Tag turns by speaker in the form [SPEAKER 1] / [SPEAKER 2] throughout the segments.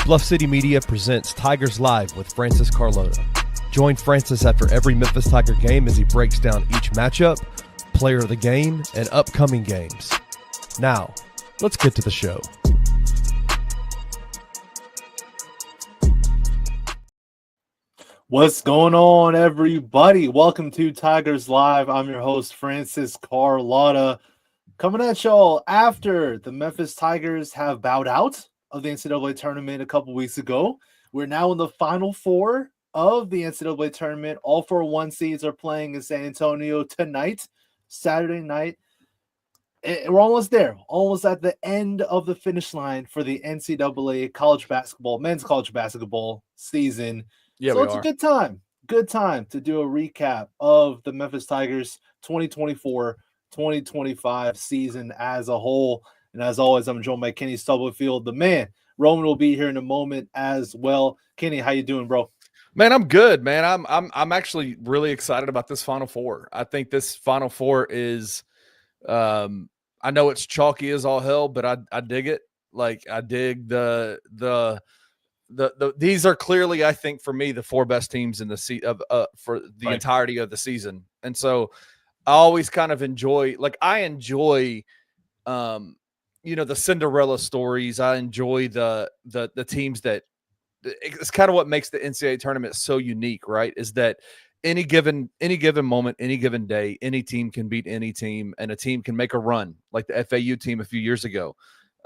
[SPEAKER 1] Bluff City Media presents Tigers Live with Francis Carlota. Join Francis after every Memphis Tiger game as he breaks down each matchup, player of the game, and upcoming games. Now, let's get to the show.
[SPEAKER 2] What's going on, everybody? Welcome to Tigers Live. I'm your host, Francis Carlotta, coming at y'all after the Memphis Tigers have bowed out of the NCAA Tournament a couple weeks ago. We're now in the Final Four of the NCAA Tournament. All 4 1 seeds are playing in San Antonio tonight, Saturday night. We're almost there, almost at the end of the finish line for the NCAA college basketball, men's college basketball season.
[SPEAKER 1] Yeah,
[SPEAKER 2] so it's a good time to do a recap of the Memphis Tigers 2024-2025 season as a whole. And as always, I'm joined by Kenny Stubblefield, the man. Roman will be here in a moment as well. Kenny, how you doing, bro?
[SPEAKER 3] Man, I'm good, man. I'm actually really excited about this Final Four. I think this Final Four is I know it's chalky as all hell, but I dig it. Like, I dig the these are clearly, I think, for me, the 4 best teams in the for the entirety of the season. And so I always kind of enjoy the Cinderella stories. I enjoy the teams that it's kind of what makes the NCAA tournament so unique, right? Is that any given moment, any given day, any team can beat any team, and a team can make a run like the FAU team a few years ago.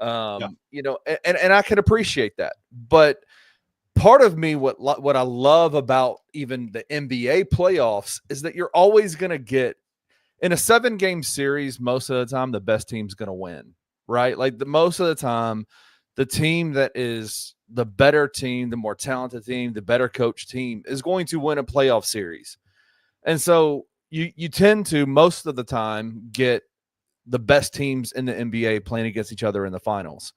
[SPEAKER 3] And I can appreciate that. But part of me, what I love about even the NBA playoffs is that you're always going to get in a 7-game series. Most of the time, the best team's going to win, right? Like most of the time, the team that is the better team, the more talented team, the better coach team is going to win a playoff series. And so you tend to most of the time get the best teams in the NBA playing against each other in the finals.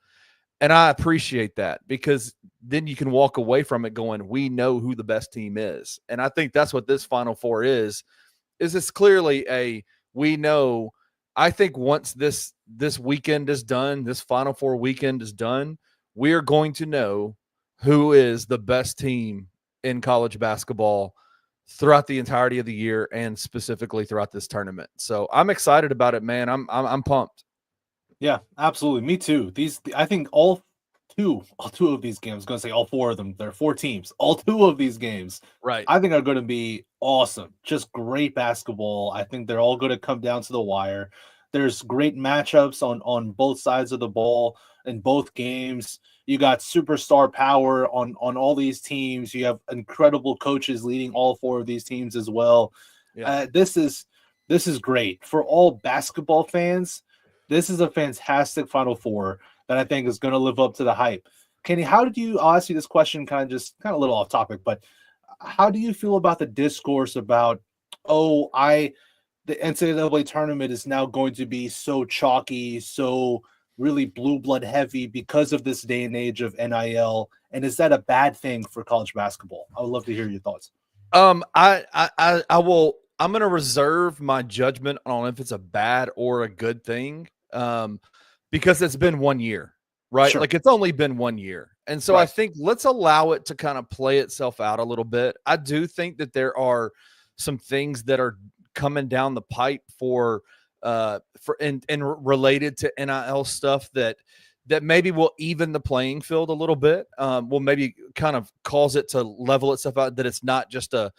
[SPEAKER 3] And I appreciate that, because then you can walk away from it going, we know who the best team is. And I think that's what this Final Four is it's clearly we know. I think once this weekend is done, this Final Four weekend is done, we are going to know who is the best team in college basketball throughout the entirety of the year and specifically throughout this tournament. So I'm excited about it, man. I'm pumped.
[SPEAKER 2] Yeah, absolutely. Me too. I think all two of these games, I was going to say all 4 of them, there are 4 teams. All 2 of these games,
[SPEAKER 3] right,
[SPEAKER 2] I think are going to be awesome. Just great basketball. I think they're all going to come down to the wire. There's great matchups on both sides of the ball in both games. You got superstar power on all these teams. You have incredible coaches leading all 4 of these teams as well.
[SPEAKER 3] Yeah.
[SPEAKER 2] This is great for all basketball fans. This is a fantastic Final Four that I think is going to live up to the hype. Kenny, I'll ask you this question kind of a little off topic, but how do you feel about the discourse about, the NCAA tournament is now going to be so chalky, so really blue blood heavy because of this day and age of NIL? And is that a bad thing for college basketball? I would love to hear your thoughts.
[SPEAKER 3] I'm going to reserve my judgment on if it's a bad or a good thing, because it's been 1 year, right?
[SPEAKER 2] Sure.
[SPEAKER 3] Like, it's only been 1 year. And so I think let's allow it to kind of play itself out a little bit. I do think that there are some things that are coming down the pipe and related to NIL stuff that maybe will even the playing field a little bit. Will maybe kind of cause it to level itself out, that it's not just a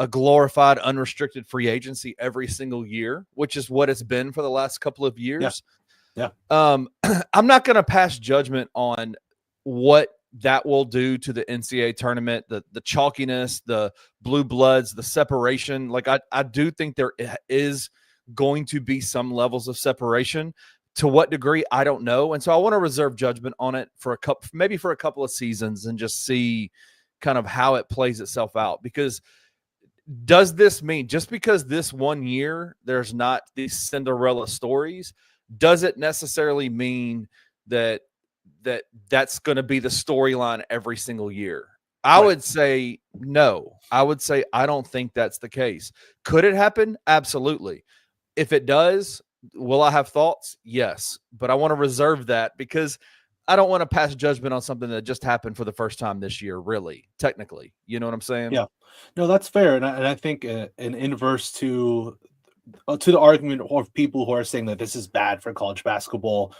[SPEAKER 3] glorified unrestricted free agency every single year, which is what it's been for the last couple of years.
[SPEAKER 2] Yeah.
[SPEAKER 3] I'm not going to pass judgment on what that will do to the NCAA tournament, the chalkiness, the blue bloods, the separation. Like, I do think there is going to be some levels of separation. To what degree, I don't know. And so I want to reserve judgment on it for a couple of seasons and just see kind of how it plays itself out. Because does this mean just because this 1 year there's not these Cinderella stories, does it necessarily mean that that's going to be the storyline every single year? I would say no. I would say I don't think that's the case. Could it happen? Absolutely. If it does, will I have thoughts? Yes. But I want to reserve that because I don't want to pass judgment on something that just happened for the first time this year, really, technically. You know what I'm saying?
[SPEAKER 2] Yeah, no, that's fair, and I think an inverse to the argument of people who are saying that this is bad for college basketball.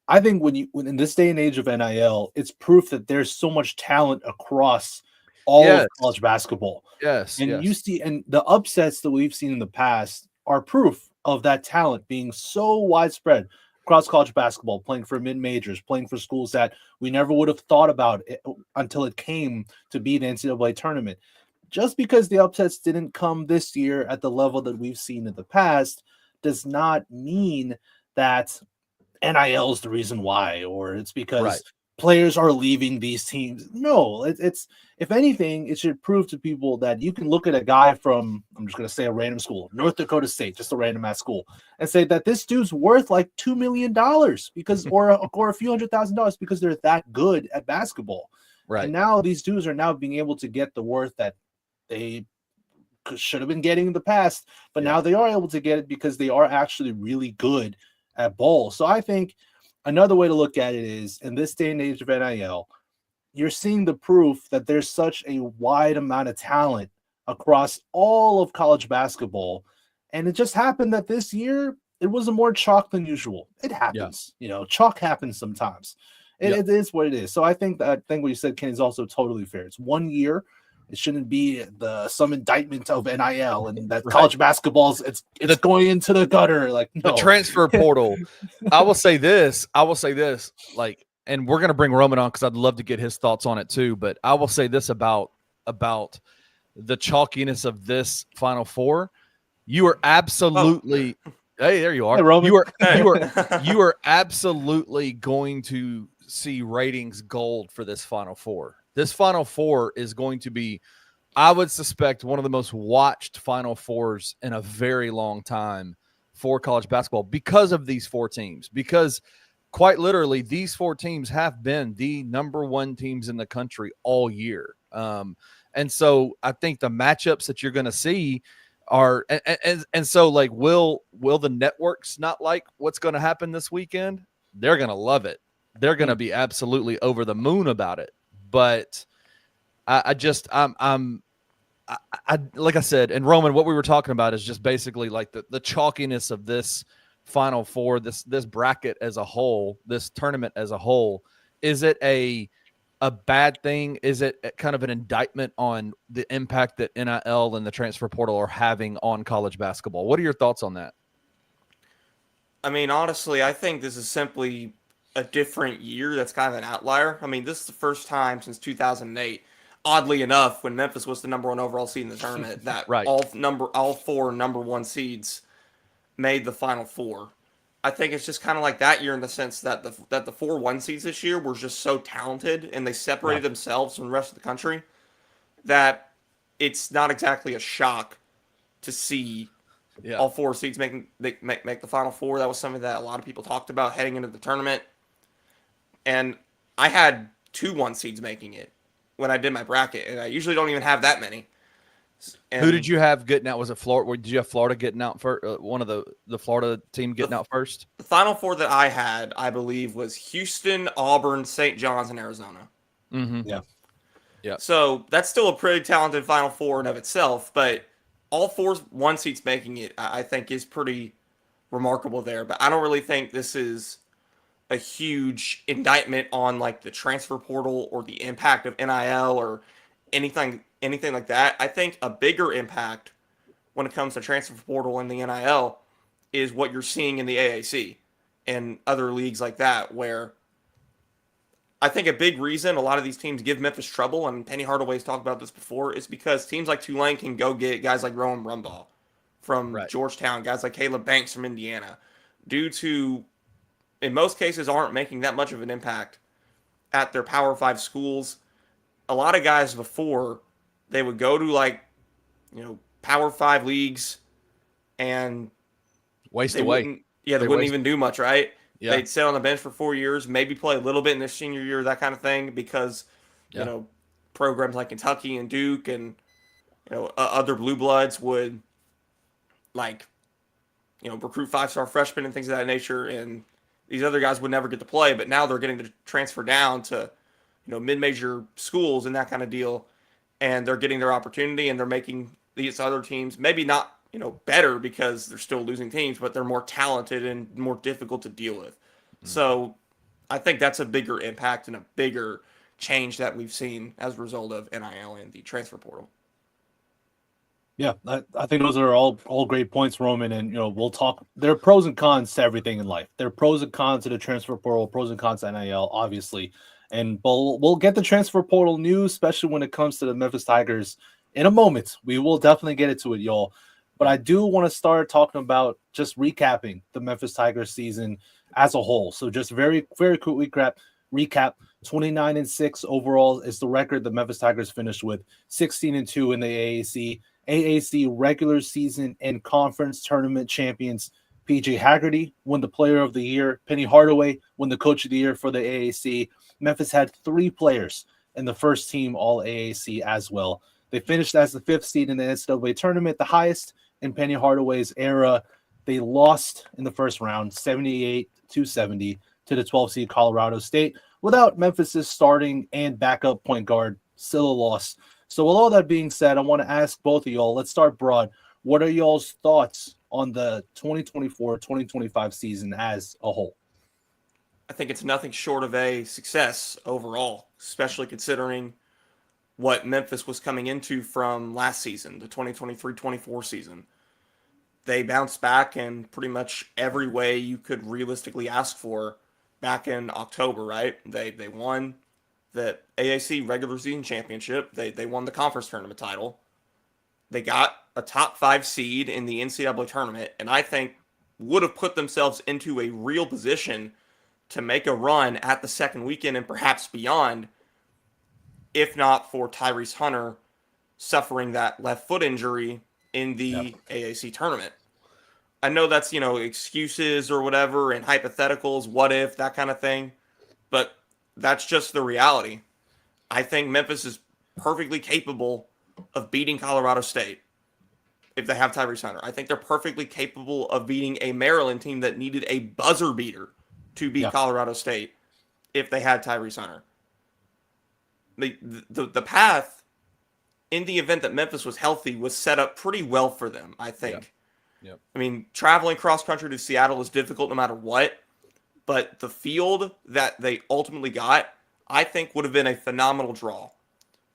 [SPEAKER 2] I think when in this day and age of NIL, it's proof that there's so much talent across all of
[SPEAKER 3] Yes.
[SPEAKER 2] college basketball.
[SPEAKER 3] Yes.
[SPEAKER 2] And you
[SPEAKER 3] Yes.
[SPEAKER 2] see, and the upsets that we've seen in the past are proof of that talent being so widespread across college basketball, playing for mid majors, playing for schools that we never would have thought about it, until it came to be the NCAA tournament. Just because the upsets didn't come this year at the level that we've seen in the past does not mean that NIL is the reason why, or it's
[SPEAKER 3] Right.
[SPEAKER 2] because players are leaving these teams. No, it's if anything, it should prove to people that you can look at a guy from, I'm just going to say a random school, North Dakota State, just a random ass school, and say that this dude's worth like $2 million because, or a few $100,000 because they're that good at basketball.
[SPEAKER 3] Right.
[SPEAKER 2] And now these dudes are now being able to get the worth that they should have been getting in the past, but now they are able to get it because they are actually really good at ball. So I think another way to look at it is, in this day and age of NIL, you're seeing the proof that there's such a wide amount of talent across all of college basketball. And it just happened that this year it was a more chalk than usual. It happens, chalk happens sometimes. It is what it is. So I think what you said, Ken, is also totally fair. It's 1 year. It shouldn't be some indictment of NIL and that college basketball's it's going into the gutter. Like, no.
[SPEAKER 3] The transfer portal. I will say this. Like, and we're gonna bring Roman on because I'd love to get his thoughts on it too. But I will say this about the chalkiness of this Final Four. You are absolutely hey, there you are.
[SPEAKER 2] Hey, Roman.
[SPEAKER 3] You are absolutely going to see ratings gold for this Final Four. This Final Four is going to be, I would suspect, one of the most watched Final Fours in a very long time for college basketball because of these four teams. Because quite literally, these four teams have been the number one teams in the country all year. And so I think the matchups that you're going to see are, and so like, will the networks not like what's going to happen this weekend? They're going to love it. They're going to be absolutely over the moon about it. But I'm like I said, and Roman, what we were talking about is just basically like the chalkiness of this Final Four, this bracket as a whole, this tournament as a whole. Is it a bad thing? Is it kind of an indictment on the impact that NIL and the transfer portal are having on college basketball? What are your thoughts on that?
[SPEAKER 4] I mean, honestly, I think this is simply a different year that's kind of an outlier. I mean, this is the first time since 2008, oddly enough, when Memphis was the number one overall seed in the tournament, that all four number one seeds made the Final Four. I think it's just kind of like that year in the sense that the 4 1 seeds this year were just so talented and they separated themselves from the rest of the country that it's not exactly a shock to see all 4 seeds make the Final Four. That was something that a lot of people talked about heading into the tournament. And I had 2 1 seeds making it when I did my bracket, and I usually don't even have that many. And
[SPEAKER 3] who did you have getting out? Was it Florida? Did you have Florida getting out first? One of the Florida team getting out first?
[SPEAKER 4] The Final Four that I had, I believe, was Houston, Auburn, St. John's, and Arizona.
[SPEAKER 3] Mm-hmm. Yeah.
[SPEAKER 4] So that's still a pretty talented Final Four in of itself, but all 4 1 seeds making it, I think, is pretty remarkable there. But I don't really think this is a huge indictment on like the transfer portal or the impact of NIL or anything like that. I think a bigger impact when it comes to transfer portal and the NIL is what you're seeing in the AAC and other leagues like that, where I think a big reason a lot of these teams give Memphis trouble, and Penny Hardaway's talked about this before, is because teams like Tulane can go get guys like Rowan Rumbaugh from Georgetown, guys like Caleb Banks from Indiana, due to, in most cases, aren't making that much of an impact at their Power 5 schools. A lot of guys before, they would go to Power 5 leagues and
[SPEAKER 3] waste away.
[SPEAKER 4] They wouldn't even do much, right?
[SPEAKER 3] Yeah.
[SPEAKER 4] They'd sit on the bench for 4 years, maybe play a little bit in their senior year, that kind of thing, because programs like Kentucky and Duke and other blue bloods would recruit 5-star freshmen and things of that nature, and these other guys would never get to play, but now they're getting to transfer down to, mid-major schools and that kind of deal, and they're getting their opportunity, and they're making these other teams maybe not, better because they're still losing teams, but they're more talented and more difficult to deal with. So I think that's a bigger impact and a bigger change that we've seen as a result of NIL and the transfer portal.
[SPEAKER 2] Yeah, I think those are all great points, Roman. And we'll talk. There are pros and cons to everything in life. There are pros and cons to the transfer portal, pros and cons to NIL, obviously. And we'll get the transfer portal news, especially when it comes to the Memphis Tigers, in a moment. We will definitely get into it, y'all. But I do want to start talking about just recapping the Memphis Tigers season as a whole. So just very, very quick recap. 29-6 overall is the record the Memphis Tigers finished with. 16-2 in the AAC. AAC regular season and conference tournament champions. PJ Haggerty won the player of the year. Penny Hardaway won the coach of the year for the AAC. Memphis had 3 players in the first team all AAC as well. They finished as the 5th seed in the NCAA tournament, the highest in Penny Hardaway's era. They lost in the first round, 78-70 to the 12th seed Colorado State without Memphis's starting and backup point guard. Still a loss. So with all that being said, I want to ask both of y'all, let's start broad. What are y'all's thoughts on the 2024-2025 season as a whole?
[SPEAKER 4] I think it's nothing short of a success overall, especially considering what Memphis was coming into from last season, the 2023-24 season. They bounced back in pretty much every way you could realistically ask for back in October, right? They won the AAC regular season championship. They won the conference tournament title. They got a top 5 seed in the NCAA tournament, and I think would have put themselves into a real position to make a run at the second weekend and perhaps beyond, if not for Tyrese Hunter suffering that left foot injury in the AAC tournament. I know that's, excuses or whatever and hypotheticals, what if, that kind of thing, but that's just the reality. I think Memphis is perfectly capable of beating Colorado State if they have Tyrese Hunter. I think they're perfectly capable of beating a Maryland team that needed a buzzer beater to beat Colorado State if they had Tyrese Hunter. The path in the event that Memphis was healthy was set up pretty well for them, I think.
[SPEAKER 3] Yep.
[SPEAKER 4] I mean, traveling cross country to Seattle is difficult no matter what, but the field that they ultimately got, I think would have been a phenomenal draw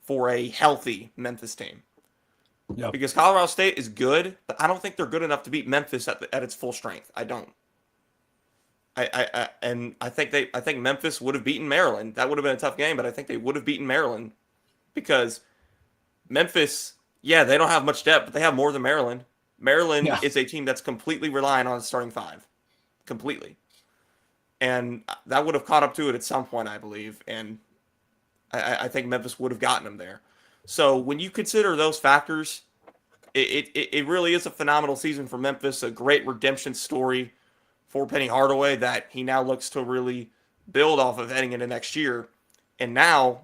[SPEAKER 4] for a healthy Memphis team.
[SPEAKER 2] Yep.
[SPEAKER 4] Because Colorado State is good, but I don't think they're good enough to beat Memphis at its full strength. I don't. I think Memphis would have beaten Maryland. That would have been a tough game, but I think they would have beaten Maryland because Memphis, they don't have much depth, but they have more than Maryland. Maryland is a team that's completely relying on its starting 5. Completely. And that would have caught up to it at some point, I believe. And I think Memphis would have gotten them there. So when you consider those factors, it really is a phenomenal season for Memphis, a great redemption story for Penny Hardaway that he now looks to really build off of heading into next year. And now,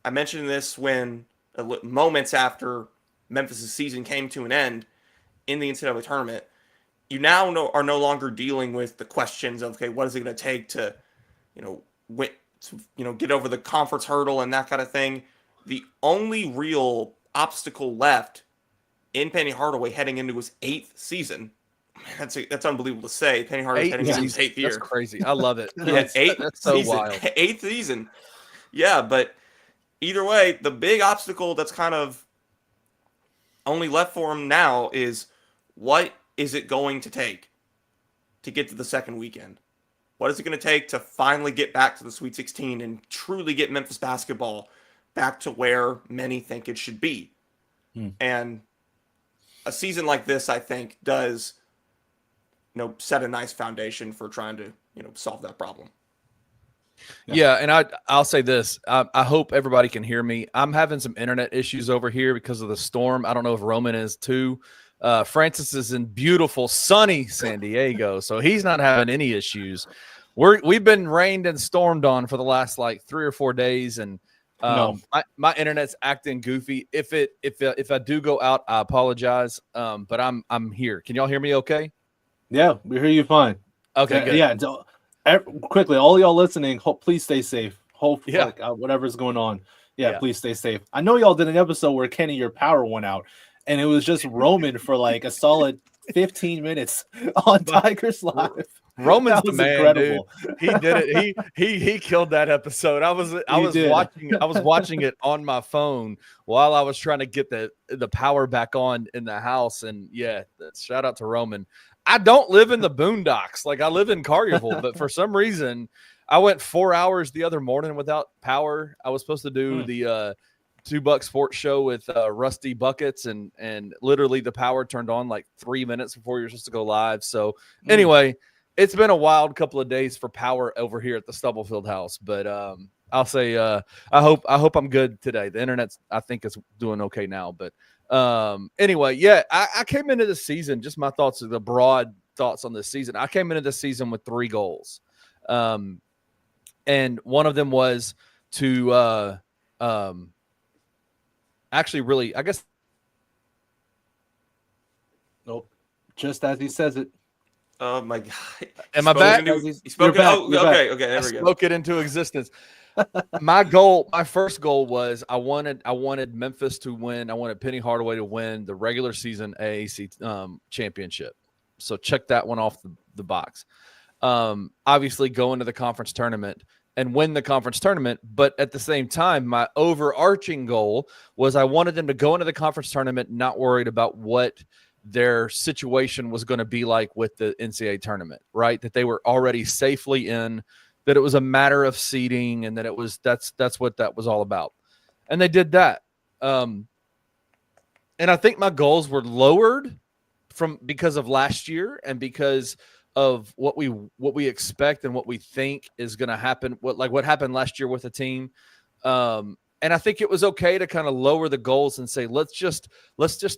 [SPEAKER 4] I mentioned this when moments after Memphis' season came to an end in the NCAA tournament, you now are no longer dealing with the questions of, okay, what is it going to take to, get over the conference hurdle and that kind of thing. The only real obstacle left in Penny Hardaway heading into his 8th season. That's unbelievable to say. Penny Hardaway heading into his 8th year.
[SPEAKER 3] That's crazy. I love it.
[SPEAKER 4] That's so season, wild. 8th season. Yeah, but either way, the big obstacle that's kind of only left for him now is what is it going to take to get to the second weekend? What is it going to take to finally get back to the Sweet 16 and truly get Memphis basketball back to where many think it should be? And a season like this, I think, does set a nice foundation for trying to solve that problem.
[SPEAKER 3] Yeah, and I'll say this. I hope everybody can hear me. I'm having some internet issues over here because of the storm. I don't know if Roman is too. Francis is in beautiful, sunny San Diego, so he's not having any issues. We've been rained and stormed on for the last 3 or 4 days, and my internet's acting goofy. If I do go out, I apologize. But I'm here. Can y'all hear me okay?
[SPEAKER 2] Yeah, we hear you fine.
[SPEAKER 3] Okay, good.
[SPEAKER 2] Yeah, Quickly, all y'all listening, please stay safe. Hope
[SPEAKER 3] Yeah.
[SPEAKER 2] whatever's going on. Yeah,
[SPEAKER 3] Yeah.
[SPEAKER 2] please stay safe. I know y'all did an episode where Kenny, your power went out, and it was just Roman for like a solid 15 minutes on Tigers Live.
[SPEAKER 3] Roman's
[SPEAKER 2] That
[SPEAKER 3] the
[SPEAKER 2] was
[SPEAKER 3] man,
[SPEAKER 2] incredible.
[SPEAKER 3] dude. He did it. He killed that episode. I was
[SPEAKER 2] did.
[SPEAKER 3] watching it on my phone while I was trying to get the power back on in the house. And yeah, shout out to Roman. I don't live in the boondocks. Like I live in Collierville, but for some reason I went 4 hours the other morning without power. I was supposed to do the $2 sports show with Rusty Buckets, and literally the power turned on like 3 minutes before you're supposed to go live. So anyway, it's been a wild couple of days for power over here at the Stubblefield house, but I'll say I hope I'm good today. The internet's I think is doing okay now, but anyway, yeah, I came into the season, just my thoughts, the broad thoughts on this season. I came into the season with 3 goals, and one of them was to actually really, I guess.
[SPEAKER 2] Nope. Just as he says it.
[SPEAKER 4] Oh my God!
[SPEAKER 3] Am I back?
[SPEAKER 4] You spoke it. Oh, okay. There we go.
[SPEAKER 3] Spoke it into existence. My first goal was I wanted Memphis to win. I wanted Penny Hardaway to win the regular season AAC championship. So check that one off the box. Obviously go into the conference tournament and win the conference tournament. But at the same time, my overarching goal was I wanted them to go into the conference tournament not worried about what their situation was going to be like with the NCAA tournament, right? That they were already safely in, that it was a matter of seeding, and that it was that's what that was all about. And they did that. And I think my goals were lowered because of last year and because of what we expect and what we think is going to happen, what happened last year with the team. And I think it was okay to kind of lower the goals and say, let's just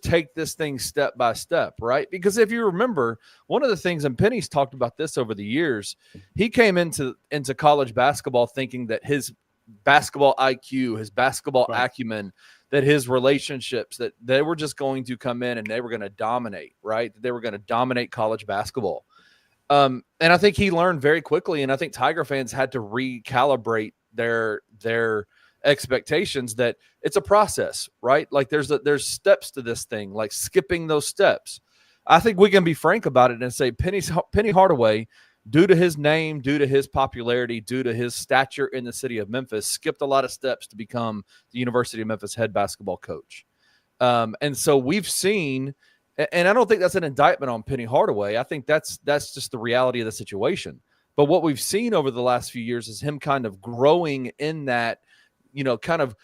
[SPEAKER 3] take this thing step by step, right? Because if you remember, one of the things, and Penny's talked about this over the years, he came into college basketball thinking that his basketball IQ, his basketball acumen, that his relationships, that they were just going to come in and they were going to dominate, right? That they were going to dominate college basketball. And I think he learned very quickly, and I think Tiger fans had to recalibrate their expectations that it's a process, right? Like there's steps to this thing, like skipping those steps. I think we can be frank about it and say Penny Hardaway, due to his name, due to his popularity, due to his stature in the city of Memphis, skipped a lot of steps to become the University of Memphis head basketball coach. And so we've seen, and I don't think that's an indictment on Penny Hardaway. I think that's just the reality of the situation. But what we've seen over the last few years is him kind of growing in that, kind of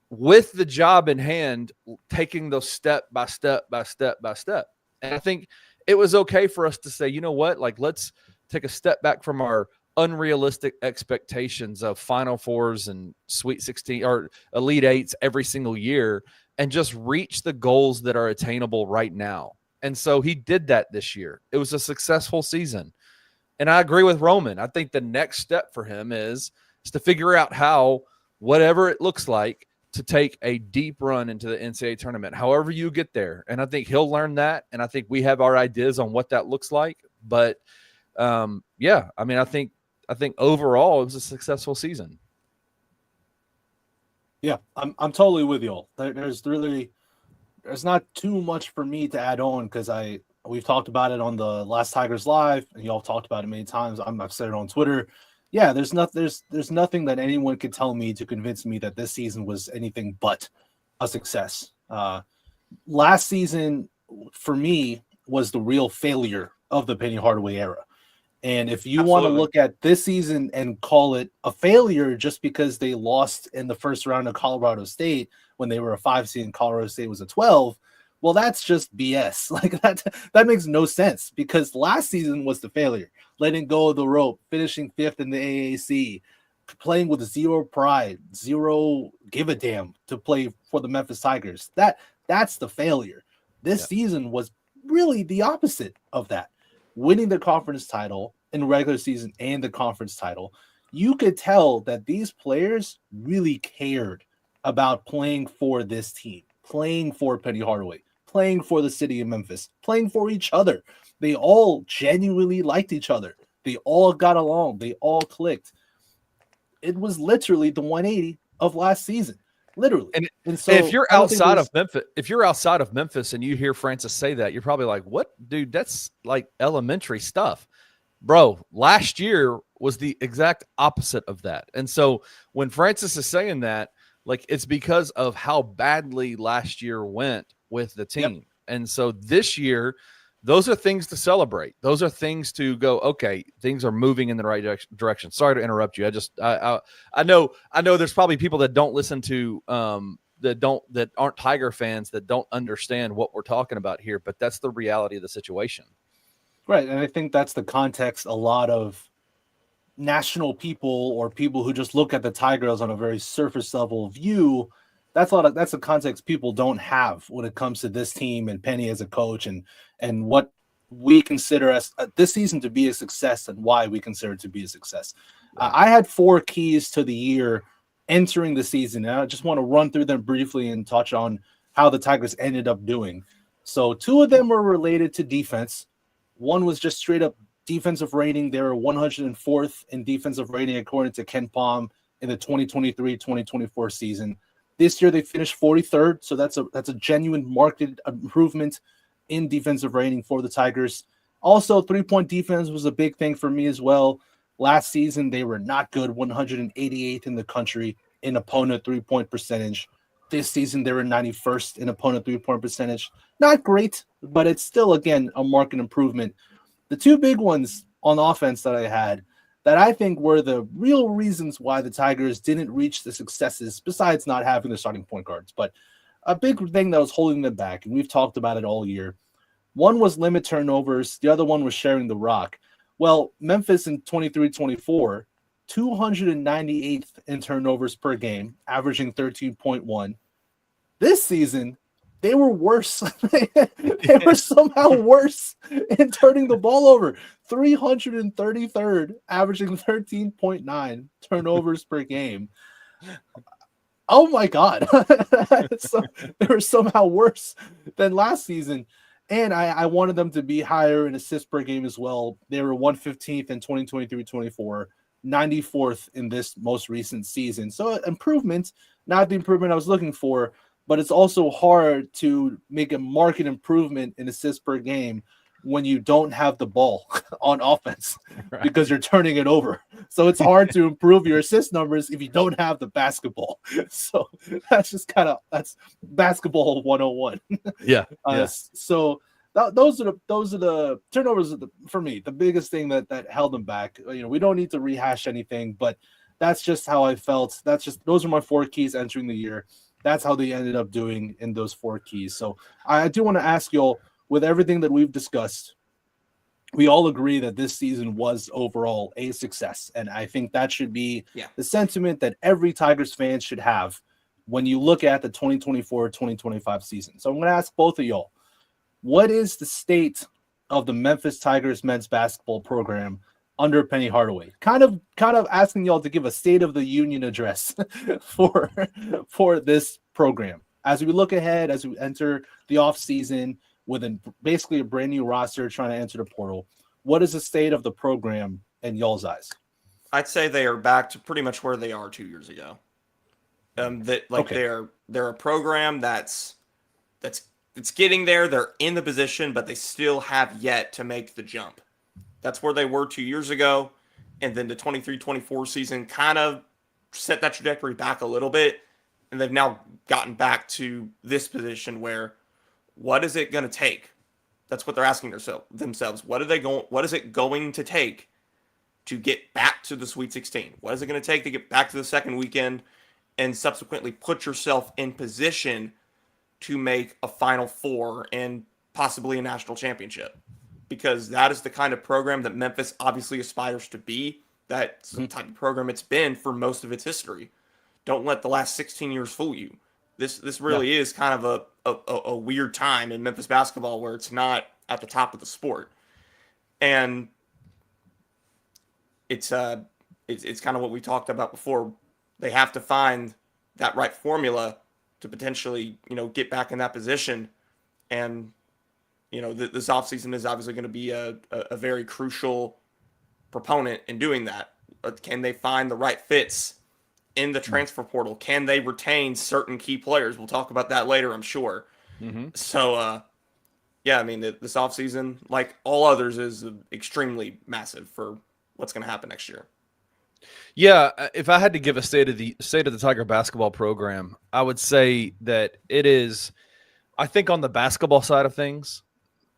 [SPEAKER 3] with the job in hand, taking those step by step by step by step. And I think it was okay for us to say, you know what, like, let's take a step back from our unrealistic expectations of Final Fours and Sweet 16 or Elite Eights every single year and just reach the goals that are attainable right now. And so he did that this year. It was a successful season. And I agree with Roman. I think the next step for him is to figure out how, whatever it looks like, to take a deep run into the NCAA tournament, however you get there. And I think he'll learn that. And I think we have our ideas on what that looks like. But yeah, I mean, I think overall it was a successful season.
[SPEAKER 2] Yeah, I'm totally with y'all. There's not too much for me to add on because we've talked about it on the last Tigers Live, and y'all talked about it many times. I've said it on Twitter. Yeah, there's nothing that anyone could tell me to convince me that this season was anything but a success. Last season, for me, was the real failure of the Penny Hardaway era. And if you want to look at this season and call it a failure just because they lost in the first round of Colorado State when they were a 5 seed and Colorado State was a 12, well, that's just BS. Like that makes no sense because last season was the failure. Letting go of the rope, finishing 5th in the AAC, playing with zero pride, zero give a damn to play for the Memphis Tigers. That's the failure. This season was really the opposite of that. Winning the conference title in regular season and the conference title, you could tell that these players really cared about playing for this team, playing for Penny Hardaway, playing for the city of Memphis, playing for each other. They all genuinely liked each other. They all got along. They all clicked. It was literally the 180 of last season, literally.
[SPEAKER 3] And
[SPEAKER 2] so
[SPEAKER 3] if you're outside of Memphis and you hear Francis say that, you're probably like, what, dude, that's like elementary stuff. Bro, last year was the exact opposite of that. And so when Francis is saying that, like, it's because of how badly last year went with the team. Yep. And so this year, those are things to celebrate. Those are things to go, okay, things are moving in the right direction. Sorry to interrupt you. I know there's probably people that don't listen to that aren't Tiger fans that don't understand what we're talking about here, but that's the reality of the situation.
[SPEAKER 2] Right. And I think that's the context a lot of national people or people who just look at the Tigers on a very surface level view. That's a context people don't have when it comes to this team and Penny as a coach and what we consider as this season to be a success and why we consider it to be a success. Yeah. I had 4 keys to the year entering the season. And I just want to run through them briefly and touch on how the Tigers ended up doing. So 2 of them were related to defense. One was just straight up defensive rating. They were 104th in defensive rating according to Ken Palm in the 2023-2024 season. This year they finished 43rd, so that's a genuine marked improvement in defensive rating for the Tigers. Also, 3-point defense was a big thing for me as well. Last season they were not good, 188th in the country in opponent 3-point percentage. This season they were 91st in opponent 3-point percentage. Not great, but it's still, again, a marked improvement. The 2 big ones on offense that I had that I think were the real reasons why the Tigers didn't reach the successes, besides not having their starting point guards, but a big thing that was holding them back, and we've talked about it all year. One was limit turnovers. The other one was sharing the rock. Well, Memphis in 23-24, 298th in turnovers per game, averaging 13.1. This season, they were worse. They were somehow worse in turning the ball over. 333rd, averaging 13.9 turnovers per game. Oh my God. So they were somehow worse than last season. And I wanted them to be higher in assists per game as well. They were 115th in 2023-24, 94th in this most recent season. So improvement, not the improvement I was looking for, but it's also hard to make a marked improvement in assists per game when you don't have the ball on offense, right, because you're turning it over. So it's hard to improve your assist numbers if you don't have the basketball. So that's basketball 101.
[SPEAKER 3] Yeah.
[SPEAKER 2] So those are the turnovers for me, the biggest thing that held them back. We don't need to rehash anything, but that's just how I felt. Those are my 4 keys entering the year. That's how they ended up doing in those 4 keys. So I do want to ask y'all, with everything that we've discussed, we all agree that this season was overall a success. And I think that should be the sentiment that every Tigers fan should have when you look at the 2024-2025 season. So I'm going to ask both of y'all, what is the state of the Memphis Tigers men's basketball program under Penny Hardaway? Kind of asking y'all to give a State of the Union address for this program. As we look ahead, as we enter the offseason with basically a brand new roster trying to enter the portal, what is the state of the program in y'all's eyes?
[SPEAKER 4] I'd say they are back to pretty much where they are 2 years ago. They're a program that's getting there. They're in the position, but they still have yet to make the jump. That's where they were 2 years ago. And then the 23-24 season kind of set that trajectory back a little bit. And they've now gotten back to this position where, what is it going to take? That's what they're asking themselves. What is it going to take to get back to the Sweet 16? What is it going to take to get back to the second weekend and subsequently put yourself in position to make a Final Four and possibly a national championship? Because that is the kind of program that Memphis obviously aspires to be. That's the type of program it's been for most of its history. Don't let the last 16 years fool you. This really is kind of a weird time in Memphis basketball where it's not at the top of the sport. And it's kind of what we talked about before. They have to find that right formula to potentially, get back in that position. And, this offseason is obviously going to be a very crucial proponent in doing that. Can they find the right fits in the transfer portal? Can they retain certain key players? We'll talk about that later, I'm sure.
[SPEAKER 3] Mm-hmm.
[SPEAKER 4] So, yeah, I mean, this offseason, like all others, is extremely massive for what's going to happen next year.
[SPEAKER 3] Yeah, if I had to give a state of the Tiger basketball program, I would say that it is. I think on the basketball side of things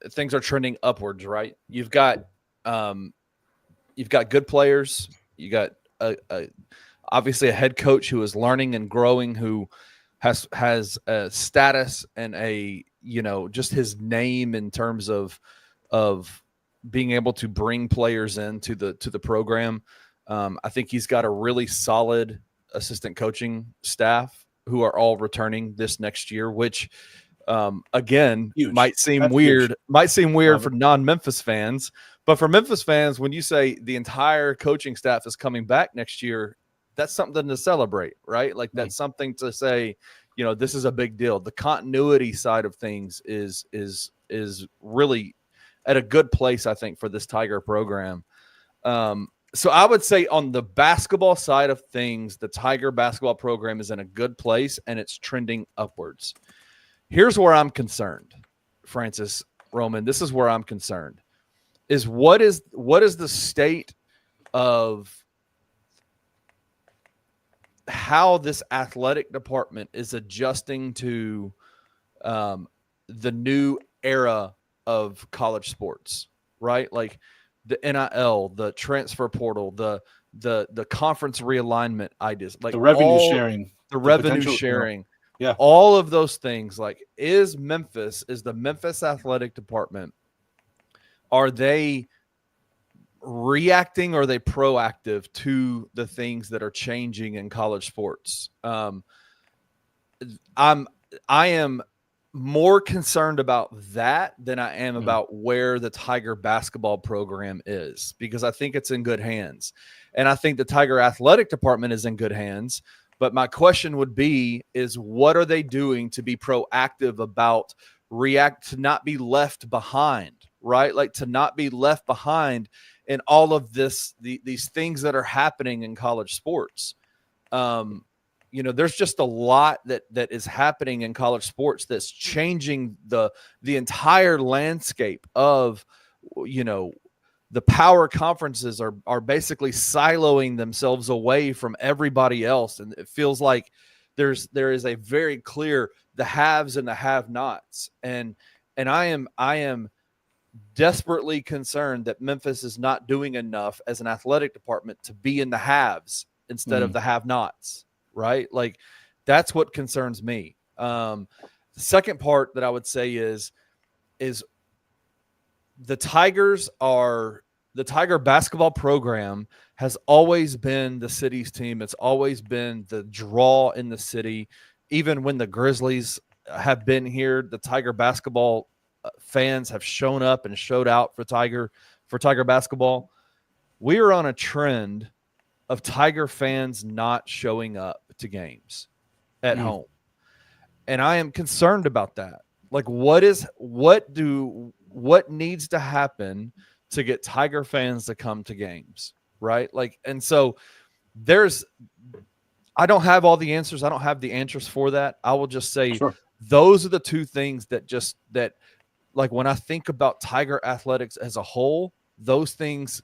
[SPEAKER 3] are trending upwards. Right, you've got good players. You got obviously a head coach who is learning and growing, who has a status and a just his name in terms of being able to bring players into the program. I think he's got a really solid assistant coaching staff who are all returning this next year, which again
[SPEAKER 2] Huge.
[SPEAKER 3] might seem
[SPEAKER 2] That's
[SPEAKER 3] weird.
[SPEAKER 2] huge.
[SPEAKER 3] Might seem weird for non-Memphis fans, but for Memphis fans, when you say the entire coaching staff is coming back next year, that's something to celebrate, right? Like that's something to say, this is a big deal. The continuity side of things is really at a good place, I think, for this Tiger program. So I would say on the basketball side of things, the Tiger basketball program is in a good place and it's trending upwards. Here's where I'm concerned, Francis, Roman. This is where I'm concerned. Is what is the state of how this athletic department is adjusting to the new era of college sports, right? Like the NIL, the transfer portal, the conference realignment ideas, like
[SPEAKER 2] the revenue sharing,
[SPEAKER 3] the revenue sharing,
[SPEAKER 2] yeah,
[SPEAKER 3] all of those things. Like, is the Memphis athletic department, are they reacting or are they proactive to the things that are changing in college sports? I am more concerned about that than I am about where the Tiger basketball program is, because I think it's in good hands. And I think the Tiger athletic department is in good hands. But my question would be, is what are they doing to be proactive about to not be left behind, right? Like to not be left behind in all of these things that are happening in college sports. There's just a lot that is happening in college sports that's changing the entire landscape of, the power conferences are basically siloing themselves away from everybody else. And it feels like there is a very clear, the haves and the have-nots. And I am desperately concerned that Memphis is not doing enough as an athletic department to be in the haves instead of the have-nots, right? Like that's what concerns me. The second part that I would say is the Tiger basketball program has always been the city's team. It's always been the draw in the city. Even when the Grizzlies have been here, the Tiger basketball fans have shown up and showed out for Tiger basketball. We are on a trend of Tiger fans not showing up to games at home. And I am concerned about that. Like what needs to happen to get Tiger fans to come to games, right? Like, and so I don't have all the answers. I don't have the answers for that. I will just say those are the two things that like when I think about Tiger athletics as a whole, those things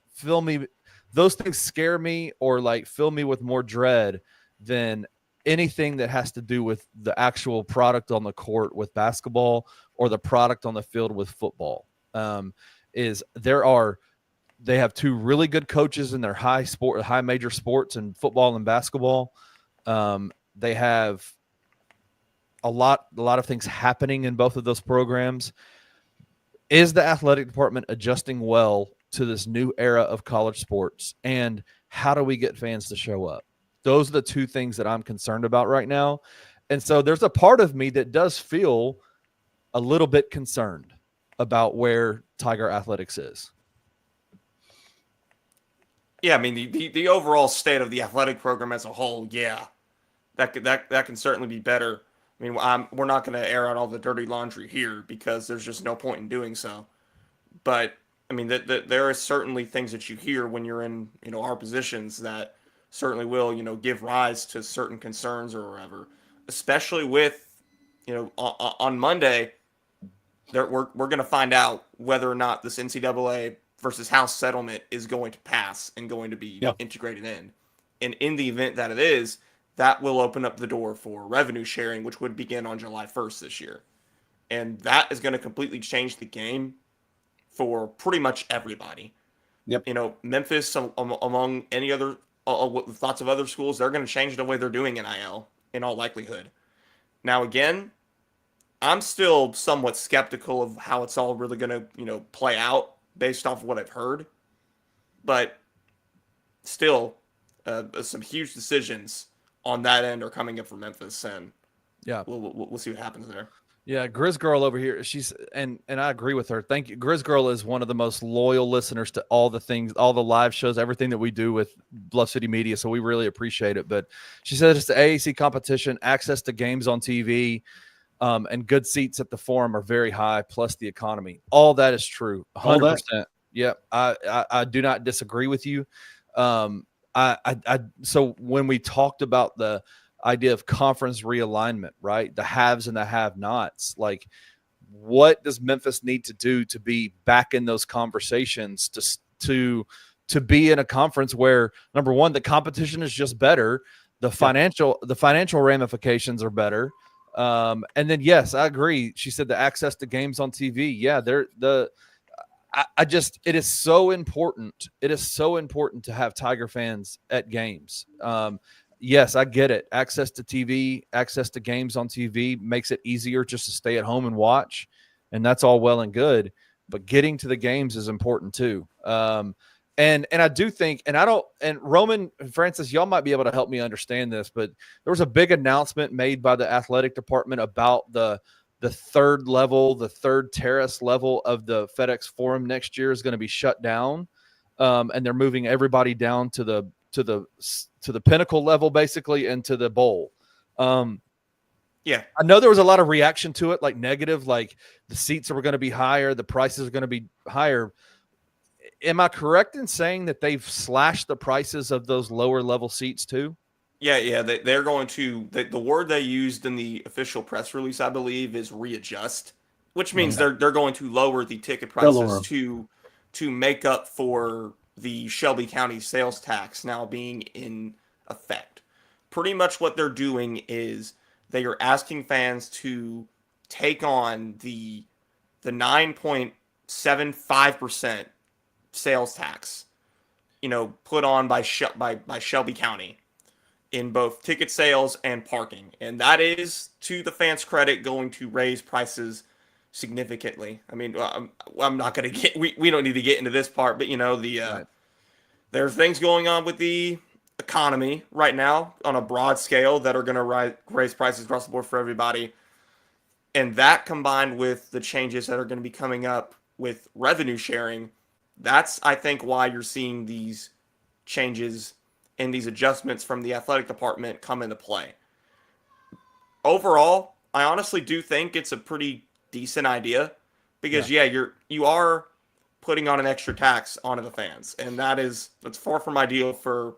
[SPEAKER 3] scare me or like fill me with more dread than anything that has to do with the actual product on the court with basketball or the product on the field with football. They have two really good coaches in their high major sports in football and basketball. They have a lot of things happening in both of those programs. Is the athletic department adjusting well to this new era of college sports? And how do we get fans to show up? Those are the two things that I'm concerned about right now. And so there's a part of me that does feel a little bit concerned about where Tiger athletics is.
[SPEAKER 4] Yeah, I mean the overall state of the athletic program as a whole, yeah, that can certainly be better. I mean, we're not going to air out all the dirty laundry here because there's just no point in doing so. But I mean, that there are certainly things that you hear when you're in, our positions that certainly will, give rise to certain concerns or whatever, especially with, on Monday, we're going to find out whether or not this NCAA versus House settlement is going to pass and going to be integrated in. And in the event that it is, that will open up the door for revenue sharing, which would begin on July 1st this year. And that is going to completely change the game for pretty much everybody.
[SPEAKER 2] Yep.
[SPEAKER 4] Memphis, among any other lots of other schools, they're going to change the way they're doing NIL in all likelihood. Now, again, I'm still somewhat skeptical of how it's all really going to, play out based off of what I've heard. But still, some huge decisions on that end are coming up for Memphis, and we'll see what happens there.
[SPEAKER 3] Yeah, Grizz Girl over here. She's and I agree with her. Thank you. Grizz Girl is one of the most loyal listeners to all the things, all the live shows, everything that we do with Bluff City Media. So we really appreciate it. But she said it's the AAC competition, access to games on TV, and good seats at the Forum are very high. Plus the economy. All that is true. 100%. Yeah, I do not disagree with you. So when we talked about the idea of conference realignment, right? The haves and the have-nots. Like, what does Memphis need to do to be back in those conversations to be in a conference where, number one, the competition is just better, the financial ramifications are better, and then yes, I agree. She said the access to games on TV. Yeah, it is so important. It is so important to have Tiger fans at games. Yes, I get it. Access to TV, access to games on TV makes it easier just to stay at home and watch, and that's all well and good. But getting to the games is important too. And I do think, and Roman and Francis, y'all might be able to help me understand this, but there was a big announcement made by the athletic department about the third level, the third terrace level of the FedEx Forum next year is going to be shut down, and they're moving everybody down to the pinnacle level, basically, and to the bowl. I know there was a lot of reaction to it, like negative, like the seats are going to be higher, the prices are going to be higher. Am I correct in saying that they've slashed the prices of those lower level seats too?
[SPEAKER 4] Yeah. They're going to, the word they used in the official press release, I believe, is readjust, which means they're going to lower the ticket prices to make up for the Shelby County sales tax now being in effect. Pretty much what they're doing is they are asking fans to take on the 9.75% sales tax, put on by Shelby County in both ticket sales and parking. And that is, to the fans' credit, going to raise prices significantly. I mean, I'm not going to get, we don't need to get into this part, but right. There are things going on with the economy right now on a broad scale that are going to raise prices across the board for everybody. And that, combined with the changes that are going to be coming up with revenue sharing, that's, I think, why you're seeing these changes and these adjustments from the athletic department come into play. Overall, I honestly do think it's a pretty decent idea because you are putting on an extra tax onto the fans, and that's far from ideal for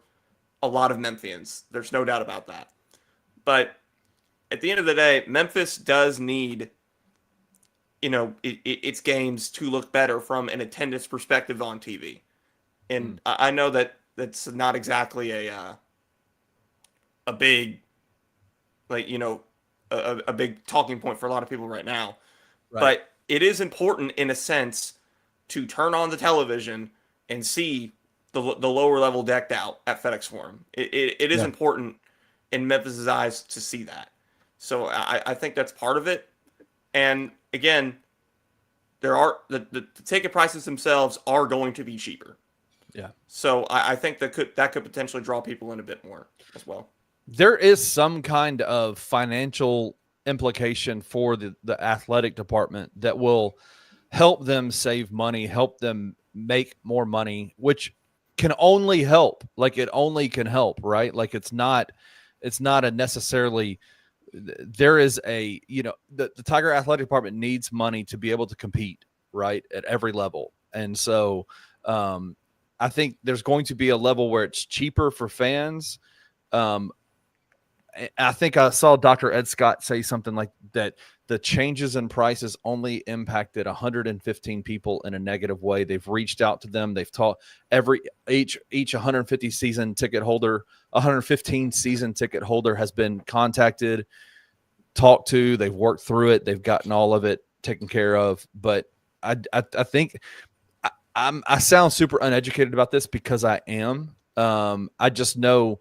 [SPEAKER 4] a lot of Memphians. There's no doubt about that. But at the end of the day, Memphis does need, its games to look better from an attendance perspective on TV. And I know that that's not exactly a big, a big talking point for a lot of people right now. Right. But it is important in a sense to turn on the television and see the lower level decked out at FedEx Forum. It is important in Memphis's eyes to see that. So I think that's part of it. And again, there are the ticket prices themselves are going to be cheaper.
[SPEAKER 3] Yeah.
[SPEAKER 4] So I think that could potentially draw people in a bit more as well.
[SPEAKER 3] There is some kind of financial implication for the athletic department that will help them save money, help them make more money, which can only help. Like, it only can help, right? Like, it's not a necessarily, there is the Tiger Athletic Department needs money to be able to compete, right, at every level. And so I think there's going to be a level where it's cheaper for fans. I think I saw Dr. Ed Scott say something like that. The changes in prices only impacted 115 people in a negative way. They've reached out to them. They've taught each 150 season ticket holder, 115 season ticket holder has been contacted, talked to. They've worked through it. They've gotten all of it taken care of. But I think I sound super uneducated about this because I am. I just know.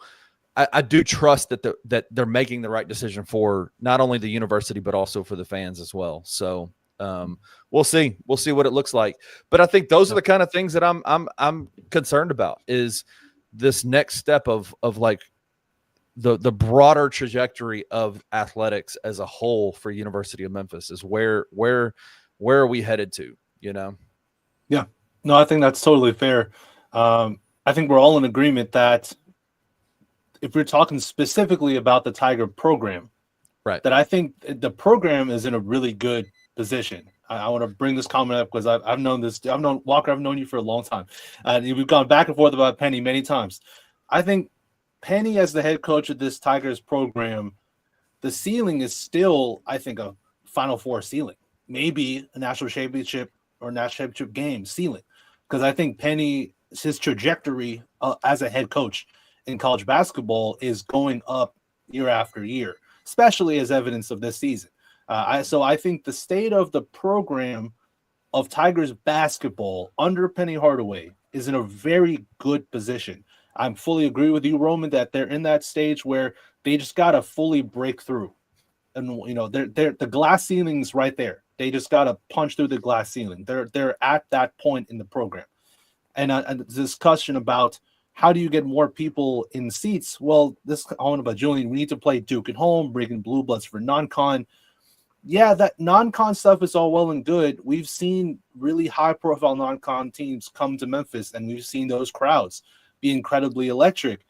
[SPEAKER 3] I do trust that they're making the right decision for not only the university but also for the fans as well. So we'll see what it looks like. But I think those are the kind of things that I'm concerned about, is this next step of like the broader trajectory of athletics as a whole for University of Memphis. Is where are we headed to?
[SPEAKER 2] Yeah, no, I think that's totally fair. I think we're all in agreement that if we're talking specifically about the Tiger program,
[SPEAKER 3] right,
[SPEAKER 2] that I think the program is in a really good position. I want to bring this comment up because I've known Walker. I've known you for a long time, and we've gone back and forth about Penny many times. I think Penny, as the head coach of this Tigers program, the ceiling is still, I think, a Final Four ceiling, maybe a national championship or national championship game ceiling, because I think Penny, his trajectory as a head coach in college basketball is going up year after year, especially as evidence of this season. So I think the state of the program of Tigers basketball under Penny Hardaway is in a very good position. I fully agree with you, Roman, that they're in that stage where they just got to fully break through. And, the glass ceiling's right there. They just got to punch through the glass ceiling. They're at that point in the program. And a discussion about how do you get more people in seats? Well, this on about Julian, we need to play Duke at home, bringing blue bloods for non-con. Yeah, that non-con stuff is all well and good. We've seen really high-profile non-con teams come to Memphis, and we've seen those crowds be incredibly electric.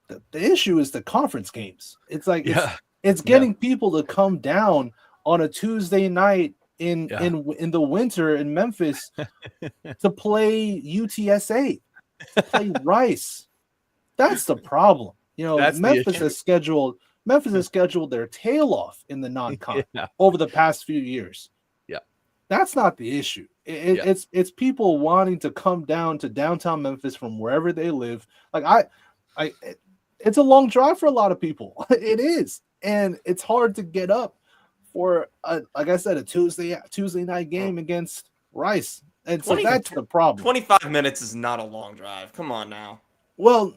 [SPEAKER 2] The issue is the conference games. It's like it's getting people to come down on a Tuesday night in the winter in Memphis to play UTSA. Play Rice. That's the problem. Memphis has scheduled their tail off in the non-con over the past few years.
[SPEAKER 3] Yeah.
[SPEAKER 2] That's not the issue. It's people wanting to come down to downtown Memphis from wherever they live. Like it's a long drive for a lot of people. It is. And it's hard to get up for like I said, a Tuesday night game against Rice. And so that's the problem.
[SPEAKER 4] 25 minutes is not a long drive. Come on now.
[SPEAKER 2] Well,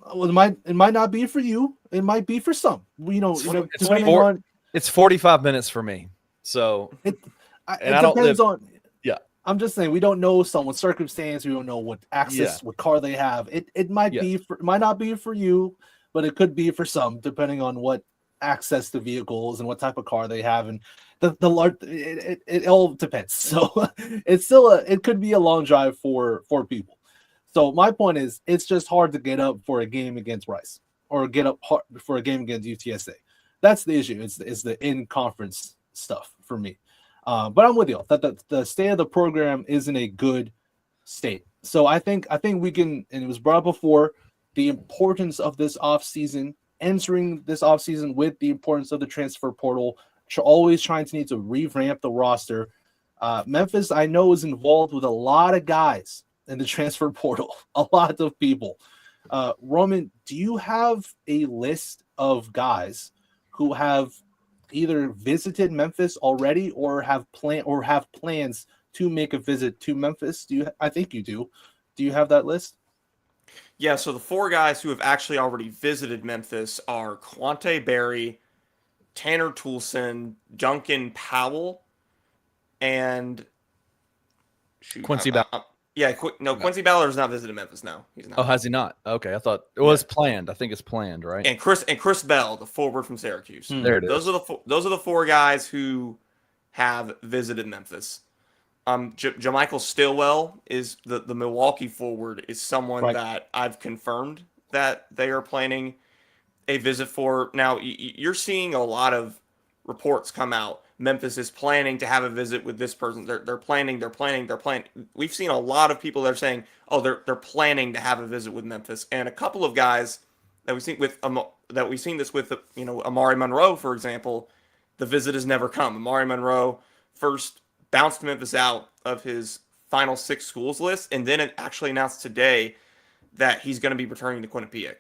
[SPEAKER 2] it might not be for you. It might be for some.
[SPEAKER 3] It's 45 minutes for me. So
[SPEAKER 2] it depends on.
[SPEAKER 3] Yeah,
[SPEAKER 2] I'm just saying we don't know someone's circumstance. We don't know what access, what car they have. It might might not be for you, but it could be for some, depending on what access to vehicles and what type of car they have, and it all depends. So it could be a long drive for people. So my point is, it's just hard to get up for a game against Rice or get up for a game against UTSA. That's the issue. It's the in-conference stuff for me. But I'm with you that the state of the program is in a good state. So I think we can, and it was brought up before, the importance of this offseason, entering this offseason with the importance of the transfer portal, always trying to need to revamp the roster. Memphis, I know, is involved with a lot of guys in the transfer portal, a lot of people. Roman, do you have a list of guys who have either visited Memphis already or have plans to make a visit to Memphis? I think you do. Do you have that list?
[SPEAKER 4] Yeah, so the four guys who have actually already visited Memphis are Quante Berry, Tanner Toulson, Duncan Powell, and
[SPEAKER 3] Quincy Ballard.
[SPEAKER 4] Quincy Ballard has not visited Memphis. No, he's not.
[SPEAKER 3] Oh, has he not? Okay, I thought it was planned. I think it's planned, right?
[SPEAKER 4] And Chris Bell, the forward from Syracuse.
[SPEAKER 3] There it is.
[SPEAKER 4] Those are the four guys who have visited Memphis. Jamichael Stillwell is the Milwaukee forward, is someone that I've confirmed that they are planning a visit for. Now, you're seeing a lot of reports come out. Memphis is planning to have a visit with this person. They're planning. We've seen a lot of people that are saying, oh, they're planning to have a visit with Memphis, and a couple of guys that we've seen this with, Amari Monroe, for example. The visit has never come. Amari Monroe first bounced Memphis out of his final 6 schools list, and then it actually announced today that he's going to be returning to Quinnipiac.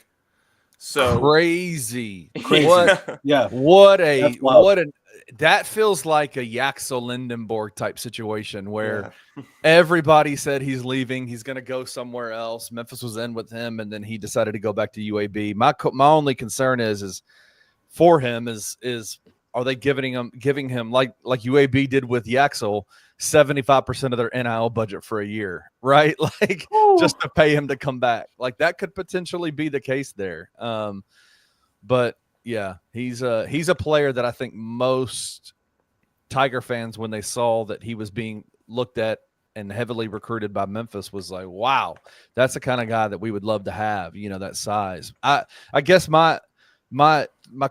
[SPEAKER 4] So
[SPEAKER 3] crazy.
[SPEAKER 2] What? Yeah.
[SPEAKER 3] That feels like a Yaxel Lindenborg type situation where everybody said he's leaving, he's going to go somewhere else. Memphis was in with him, and then he decided to go back to UAB. My only concern is for him is are they giving him like UAB did with Yaxel 75% of their NIL budget for a year, right? Like just to pay him to come back. Like that could potentially be the case there. But yeah, he's a player that I think most Tiger fans, when they saw that he was being looked at and heavily recruited by Memphis, was like, wow, that's the kind of guy that we would love to have, that size. I guess my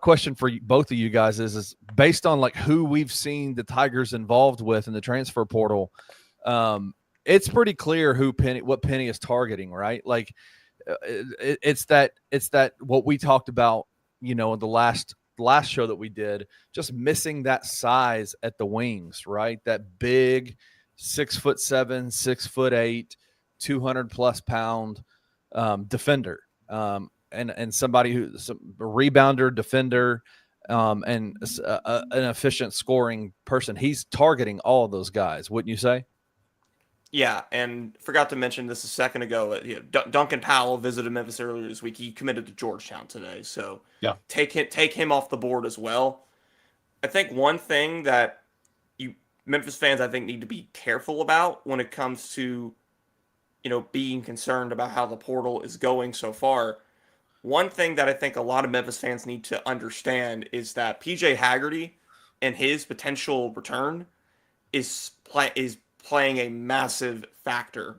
[SPEAKER 3] question for both of you guys is based on like who we've seen the Tigers involved with in the transfer portal. It's pretty clear what Penny is targeting, right? Like it's that what we talked about, in the last show that we did, just missing that size at the wings, right? That big 6'7", 6'8", 200+ pound defender. And somebody who's a rebounder, defender, and an efficient scoring person. He's targeting all of those guys, wouldn't you say?
[SPEAKER 4] Yeah, and forgot to mention this a second ago. Duncan Powell visited Memphis earlier this week. He committed to Georgetown today, so take him off the board as well. I think one thing that Memphis fans, I think, need to be careful about when it comes to, being concerned about how the portal is going so far. One thing that I think a lot of Memphis fans need to understand is that PJ Haggerty and his potential return is playing a massive factor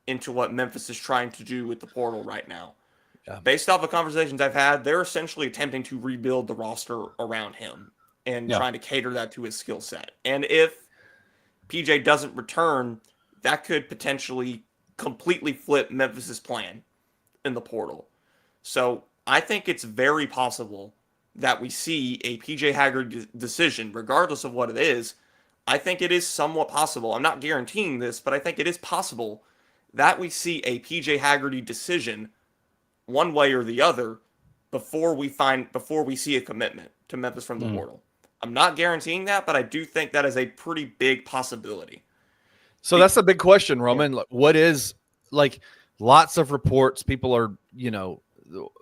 [SPEAKER 4] into what Memphis is trying to do with the portal right now. Yeah. Based off the conversations I've had, they're essentially attempting to rebuild the roster around him and trying to cater that to his skill set. And if PJ doesn't return, that could potentially completely flip Memphis's plan in the portal. So I think it's very possible that we see a PJ Haggerty decision, regardless of what it is. I think it is somewhat possible. I'm not guaranteeing this, but I think it is possible that we see a PJ Haggerty decision one way or the other before we see a commitment to Memphis from the portal. I'm not guaranteeing that, but I do think that is a pretty big possibility.
[SPEAKER 3] So that's a big question, Roman. Yeah. What is, like, lots of reports, people are,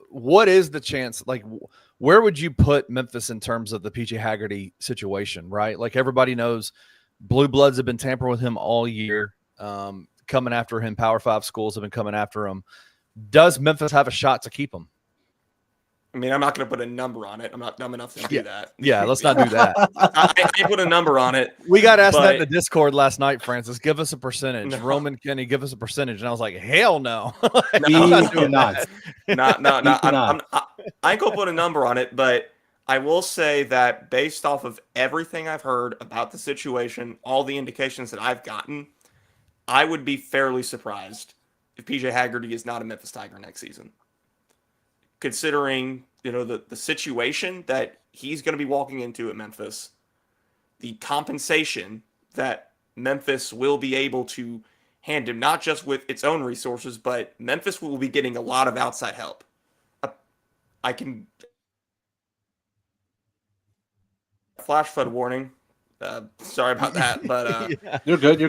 [SPEAKER 3] what is the chance, like, where would you put Memphis in terms of the PJ Haggerty situation, right? Like, everybody knows Blue Bloods have been tampering with him all year, coming after him. Power 5 schools have been coming after him. Does Memphis have a shot to keep him?
[SPEAKER 4] I mean, I'm not going to put a number on it. I'm not dumb enough to do that.
[SPEAKER 3] Yeah, let's not do that.
[SPEAKER 4] I can't put a number on it.
[SPEAKER 3] We got asked that in the Discord last night, Francis. Give us a percentage. No. Roman, Kenny, give us a percentage. And I was like, hell no.
[SPEAKER 4] I'm not doing that. No. I ain't going to put a number on it, but I will say that based off of everything I've heard about the situation, all the indications that I've gotten, I would be fairly surprised if PJ Haggerty is not a Memphis Tiger next season. Considering, the situation that he's going to be walking into at Memphis, the compensation that Memphis will be able to hand him, not just with its own resources, but Memphis will be getting a lot of outside help. I can... Flash flood warning. Sorry about that, but...
[SPEAKER 2] You're good.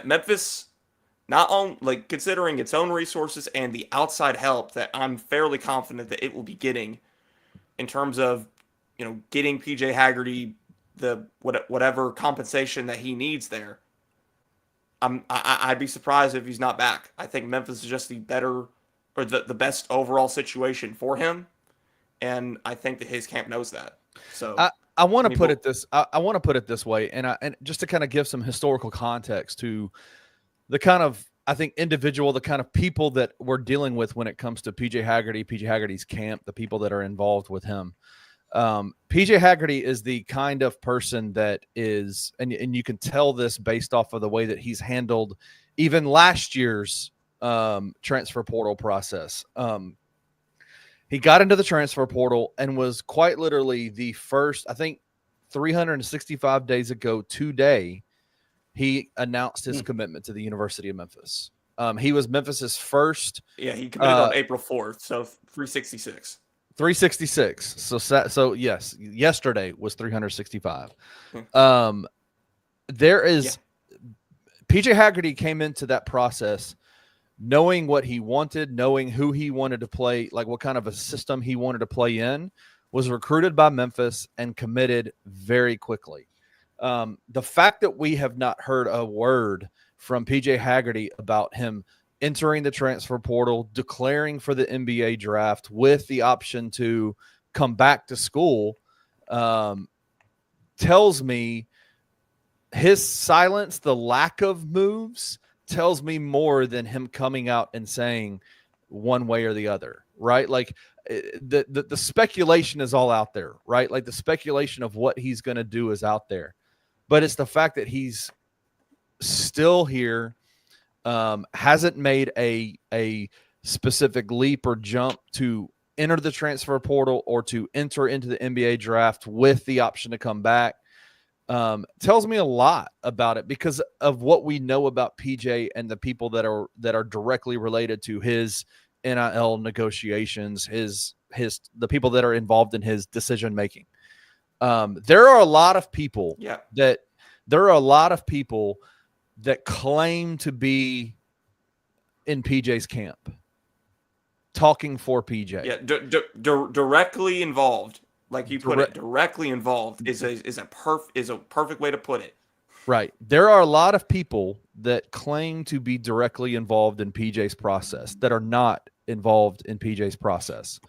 [SPEAKER 4] Memphis... Not on, like, considering its own resources and the outside help that I'm fairly confident that it will be getting in terms of, getting PJ Haggerty the whatever compensation that he needs there. I'd be surprised if he's not back. I think Memphis is just the better or the best overall situation for him, and I think that his camp knows that. So
[SPEAKER 3] I want to put it this. I want to put it this way, and just to kind of give some historical context to the kind of, I think, the kind of people that we're dealing with when it comes to PJ Haggerty's camp, the people that are involved with him. PJ Haggerty is the kind of person that is, and you can tell this based off of the way that he's handled even last year's transfer portal process. He got into the transfer portal and was quite literally the first, I think 365 days ago today, he announced his commitment to the University of Memphis. He was Memphis's first.
[SPEAKER 4] Yeah, he committed on April 4th, so 366.
[SPEAKER 3] 366. So yes, yesterday was 365. There is PJ Haggerty came into that process knowing what he wanted, knowing who he wanted to play, like what kind of a system he wanted to play in, was recruited by Memphis and committed very quickly. The fact that we have not heard a word from PJ Haggerty about him entering the transfer portal, declaring for the NBA draft with the option to come back to school, tells me his silence, the lack of moves, tells me more than him coming out and saying one way or the other, right? Like the speculation is all out there, right? Like the speculation of what he's going to do is out there, but it's the fact that he's still here, hasn't made a specific leap or jump to enter the transfer portal or to enter into the NBA draft with the option to come back. Tells me a lot about it because of what we know about PJ and the people that are directly related to his NIL negotiations, the people that are involved in his decision making. There are a lot of people that claim to be in PJ's camp, talking for PJ.
[SPEAKER 4] Yeah, directly involved. Like you put it, directly involved is a perfect way to put it.
[SPEAKER 3] Right. There are a lot of people that claim to be directly involved in PJ's process that are not involved in PJ's process.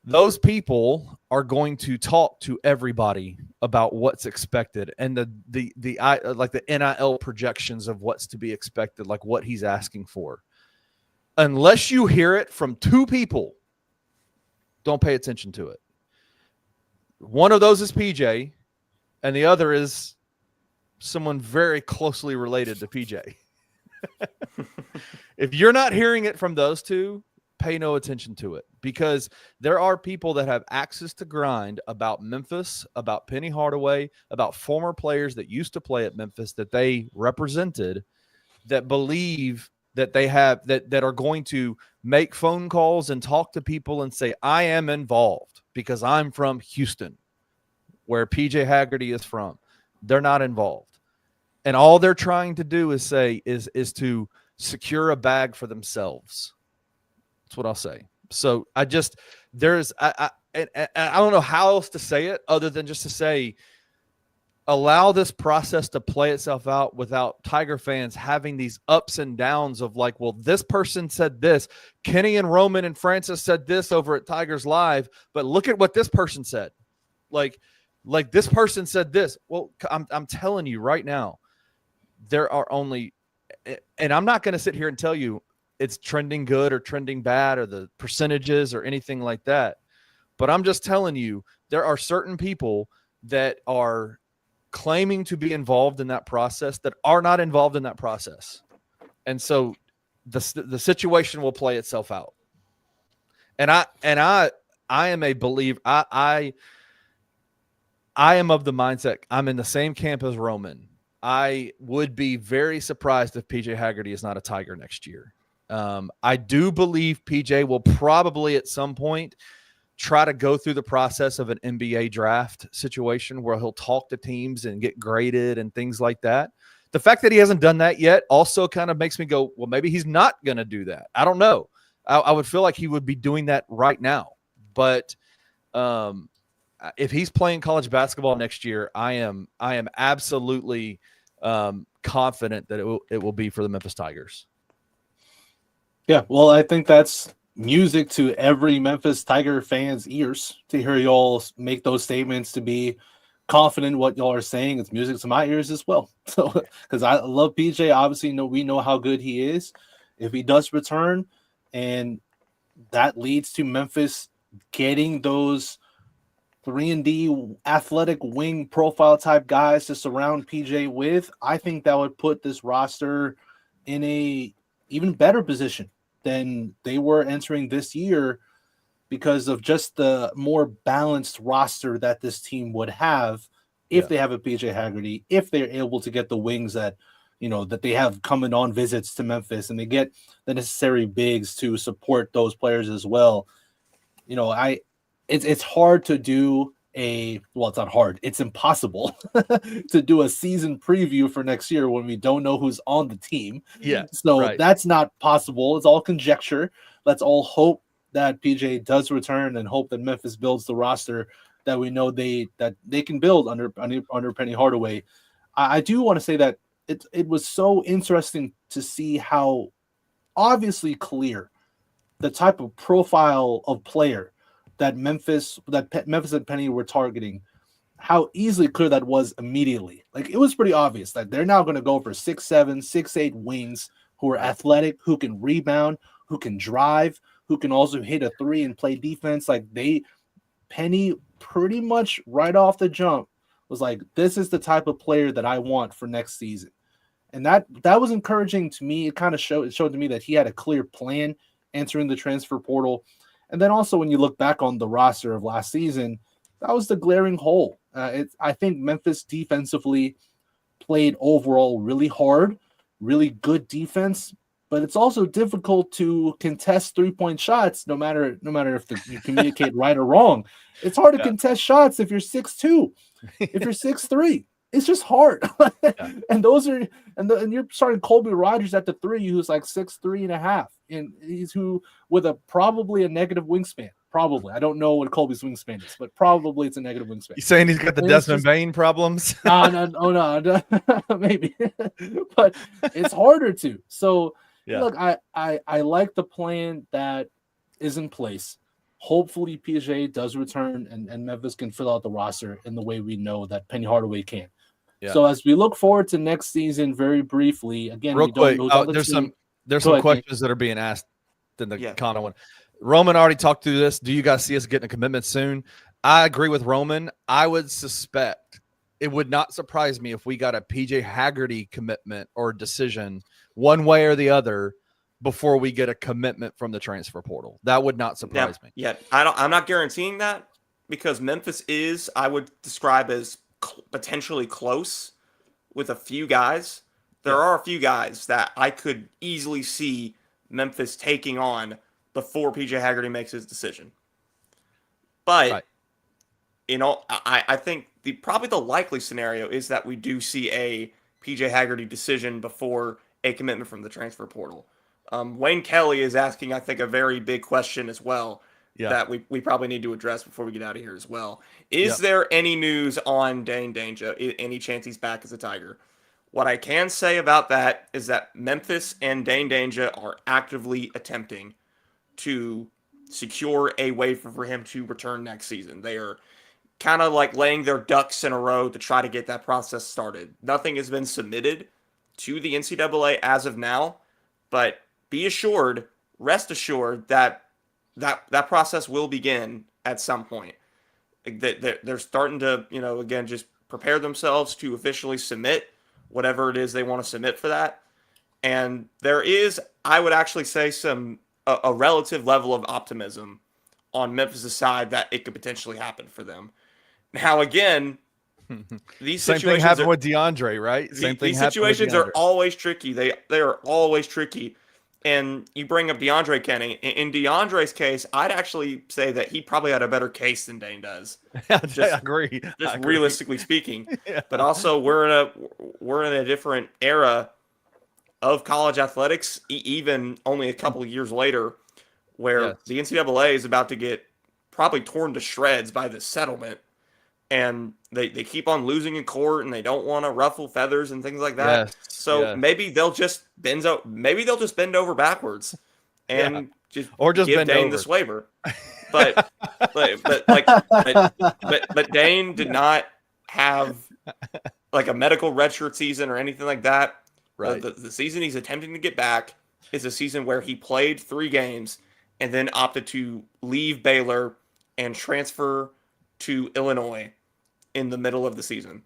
[SPEAKER 3] Those people are going to talk to everybody about what's expected and the NIL projections of what's to be expected, like what he's asking for. Unless you hear it from two people, don't pay attention to it. One of those is PJ, and the other is someone very closely related to PJ. If you're not hearing it from those two, pay no attention to it, because there are people that have access to grind about Memphis, about Penny Hardaway, about former players that used to play at Memphis that they represented, that believe that they have that are going to make phone calls and talk to people and say, I am involved because I'm from Houston, where PJ Haggerty is from. They're not involved. And all they're trying to do is to secure a bag for themselves. That's what I'll say. So I don't know how else to say it other than just to say, allow this process to play itself out without Tiger fans having these ups and downs of like, well, this person said this. Kenny and Roman and Francis said this over at Tigers Live, but look at what this person said. Like this person said this. Well, I'm telling you right now, there are only, and I'm not going to sit here and tell you it's trending good or trending bad or the percentages or anything like that. But I'm just telling you, there are certain people that are claiming to be involved in that process that are not involved in that process. And so the situation will play itself out. And I am a believer. I am of the mindset. I'm in the same camp as Roman. I would be very surprised if PJ Haggerty is not a Tiger next year. I do believe PJ will probably at some point try to go through the process of an NBA draft situation where he'll talk to teams and get graded and things like that. The fact that he hasn't done that yet also kind of makes me go, well, maybe he's not going to do that. I don't know. I would feel like he would be doing that right now. But if he's playing college basketball next year, I am absolutely confident that it will be for the Memphis Tigers.
[SPEAKER 2] Yeah, well, I think that's music to every Memphis Tiger fan's ears to hear y'all make those statements, to be confident what y'all are saying. It's music to my ears as well. So, because I love PJ, obviously, we know how good he is. If he does return, and that leads to Memphis getting those 3-and-D athletic wing profile type guys to surround PJ with, I think that would put this roster in a even better position than they were entering this year because of just the more balanced roster that this team would have if they have a PJ Haggerty, if they're able to get the wings that that they have coming on visits to Memphis, and they get the necessary bigs to support those players as well. It's hard to do it's not hard. It's impossible to do a season preview for next year when we don't know who's on the team.
[SPEAKER 3] Yeah.
[SPEAKER 2] So that's not possible. It's all conjecture. Let's all hope that PJ does return and hope that Memphis builds the roster that we know they can build under Penny Hardaway. I do want to say that it was so interesting to see how obviously clear the type of profile of player that Memphis and Penny were targeting, how easily clear that was immediately. Like, it was pretty obvious that they're now going to go for 6'7", 6'8" wings who are athletic, who can rebound, who can drive, who can also hit a three and play defense. Like, Penny pretty much right off the jump was like, this is the type of player that I want for next season. And that was encouraging to me. It showed to me that he had a clear plan entering the transfer portal. And then also when you look back on the roster of last season, that was the glaring hole. I think Memphis defensively played overall really hard, really good defense, but it's also difficult to contest 3-point shots no matter if you communicate right or wrong. It's hard to contest shots if you're 6'2", if you're 6'3". It's just hard. And you're starting Colby Rogers at the 3, who's like 6'3.5", and he's with probably a negative wingspan. Probably. I don't know what Colby's wingspan is, but probably it's a negative wingspan.
[SPEAKER 3] You saying he's got the Desmond Bain problems?
[SPEAKER 2] No, maybe. But it's harder to. So look, I like the plan that is in place. Hopefully PJ does return and Memphis can fill out the roster in the way we know that Penny Hardaway can. Yeah. So as we look forward to next season, very briefly, again,
[SPEAKER 3] real quick, there's some questions that are being asked in the comment one. Roman already talked through this. Do you guys see us getting a commitment soon? I agree with Roman. I would suspect it would not surprise me if we got a PJ Haggerty commitment or decision one way or the other before we get a commitment from the transfer portal. That would not surprise me.
[SPEAKER 4] Yeah, I'm not guaranteeing that because Memphis is, I would describe as potentially close with a few guys. There are a few guys that I could easily see Memphis taking on before PJ Haggerty makes his decision. But I think probably the likely scenario is that we do see a PJ Haggerty decision before a commitment from the transfer portal. Wayne Kelly is asking, I think, a very big question as well that we probably need to address before we get out of here as well. Is there any news on Dane Danger? Any chance he's back as a Tiger? What I can say about that is that Memphis and Dane Danger are actively attempting to secure a way for him to return next season. They are kind of like laying their ducks in a row to try to get that process started. Nothing has been submitted to the NCAA as of now, but rest assured that process will begin at some point. They're starting to, again, just prepare themselves to officially submit whatever it is they want to submit for that. And there is, I would actually say, a relative level of optimism on Memphis' side that it could potentially happen for them. Now, again, these
[SPEAKER 3] same thing happened with DeAndre, right?
[SPEAKER 4] These situations are always tricky. They are always tricky. And you bring up DeAndre, Kenny. In DeAndre's case, I'd actually say that he probably had a better case than Dane does.
[SPEAKER 3] I agree.
[SPEAKER 4] Realistically speaking. But also, we're in a different era of college athletics, even only a couple of years later, where the NCAA is about to get probably torn to shreds by this settlement. And they keep on losing in court, and they don't want to ruffle feathers and things like that. Maybe they'll just bend over backwards and just give Dane this waiver. But Dane did not have like a medical redshirt season or anything like that.
[SPEAKER 3] Right.
[SPEAKER 4] The season he's attempting to get back is a season where he played 3 games and then opted to leave Baylor and transfer to Illinois in the middle of the season.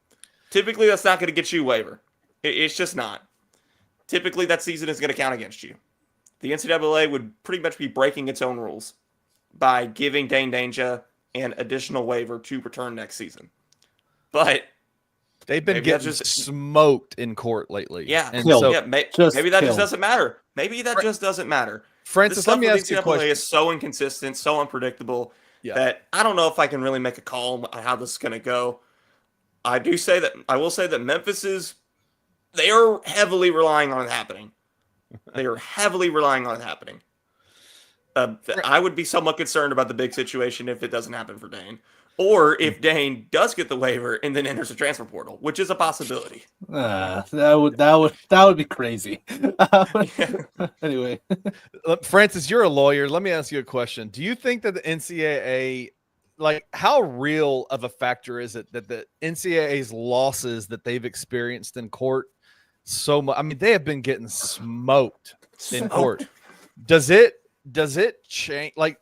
[SPEAKER 4] Typically, that's not going to get you a waiver. It's just not. Typically, that season is going to count against you. The NCAA would pretty much be breaking its own rules by giving Dane Danger an additional waiver to return next season. But
[SPEAKER 3] they've been getting smoked in court lately.
[SPEAKER 4] Yeah,
[SPEAKER 3] and
[SPEAKER 2] killed.
[SPEAKER 3] so
[SPEAKER 4] yeah, maybe that just doesn't matter. Maybe that just doesn't matter.
[SPEAKER 3] Francis, let me ask you a question.
[SPEAKER 4] The NCAA is so inconsistent, so unpredictable that I don't know if I can really make a call on how this is going to go. I will say that Memphis they are heavily relying on it happening. They are heavily relying on it happening. I would be somewhat concerned about the big situation if it doesn't happen for Dane, or if Dane does get the waiver and then enters the transfer portal, which is a possibility.
[SPEAKER 2] That would be crazy. Anyway,
[SPEAKER 3] Francis, you're a lawyer. Let me ask you a question. Do you think that the NCAA, like, how real of a factor is it that the NCAA's losses that they've experienced in court so much? I mean, they have been getting smoked in court. Does it change? Like,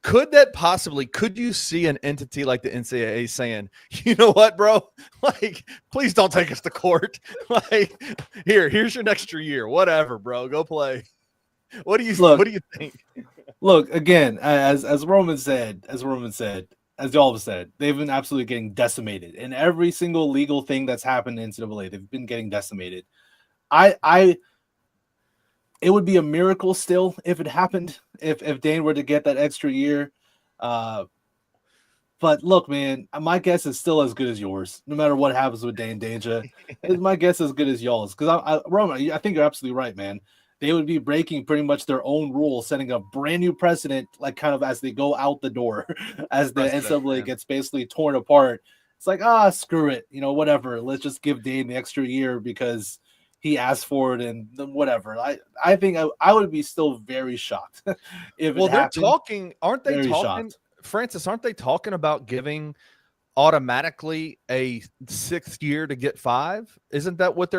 [SPEAKER 3] could you see an entity like the NCAA saying, you know what, bro? Like, please don't take us to court. Like, here's your extra year. Whatever, bro. Go play. What do you think?
[SPEAKER 2] Look, again, as Roman said, as y'all have said, they've been absolutely getting decimated. In every single legal thing that's happened in NCAA, they've been getting decimated. It would be a miracle still if it happened, if Dane were to get that extra year. But look, man, my guess is still as good as yours. No matter what happens with Dane Danger, my guess is as good as y'all's. Because Roman, I think you're absolutely right, man. They would be breaking pretty much their own rules, setting a brand new precedent, like kind of as they go out the door, as the NCAA gets basically torn apart. It's like, screw it, whatever. Let's just give Dane the extra year because he asked for it, and whatever. I think I would be still very shocked if it happened.
[SPEAKER 3] Aren't they talking, Francis? Aren't they talking about giving automatically a 6th year to get 5? Isn't that what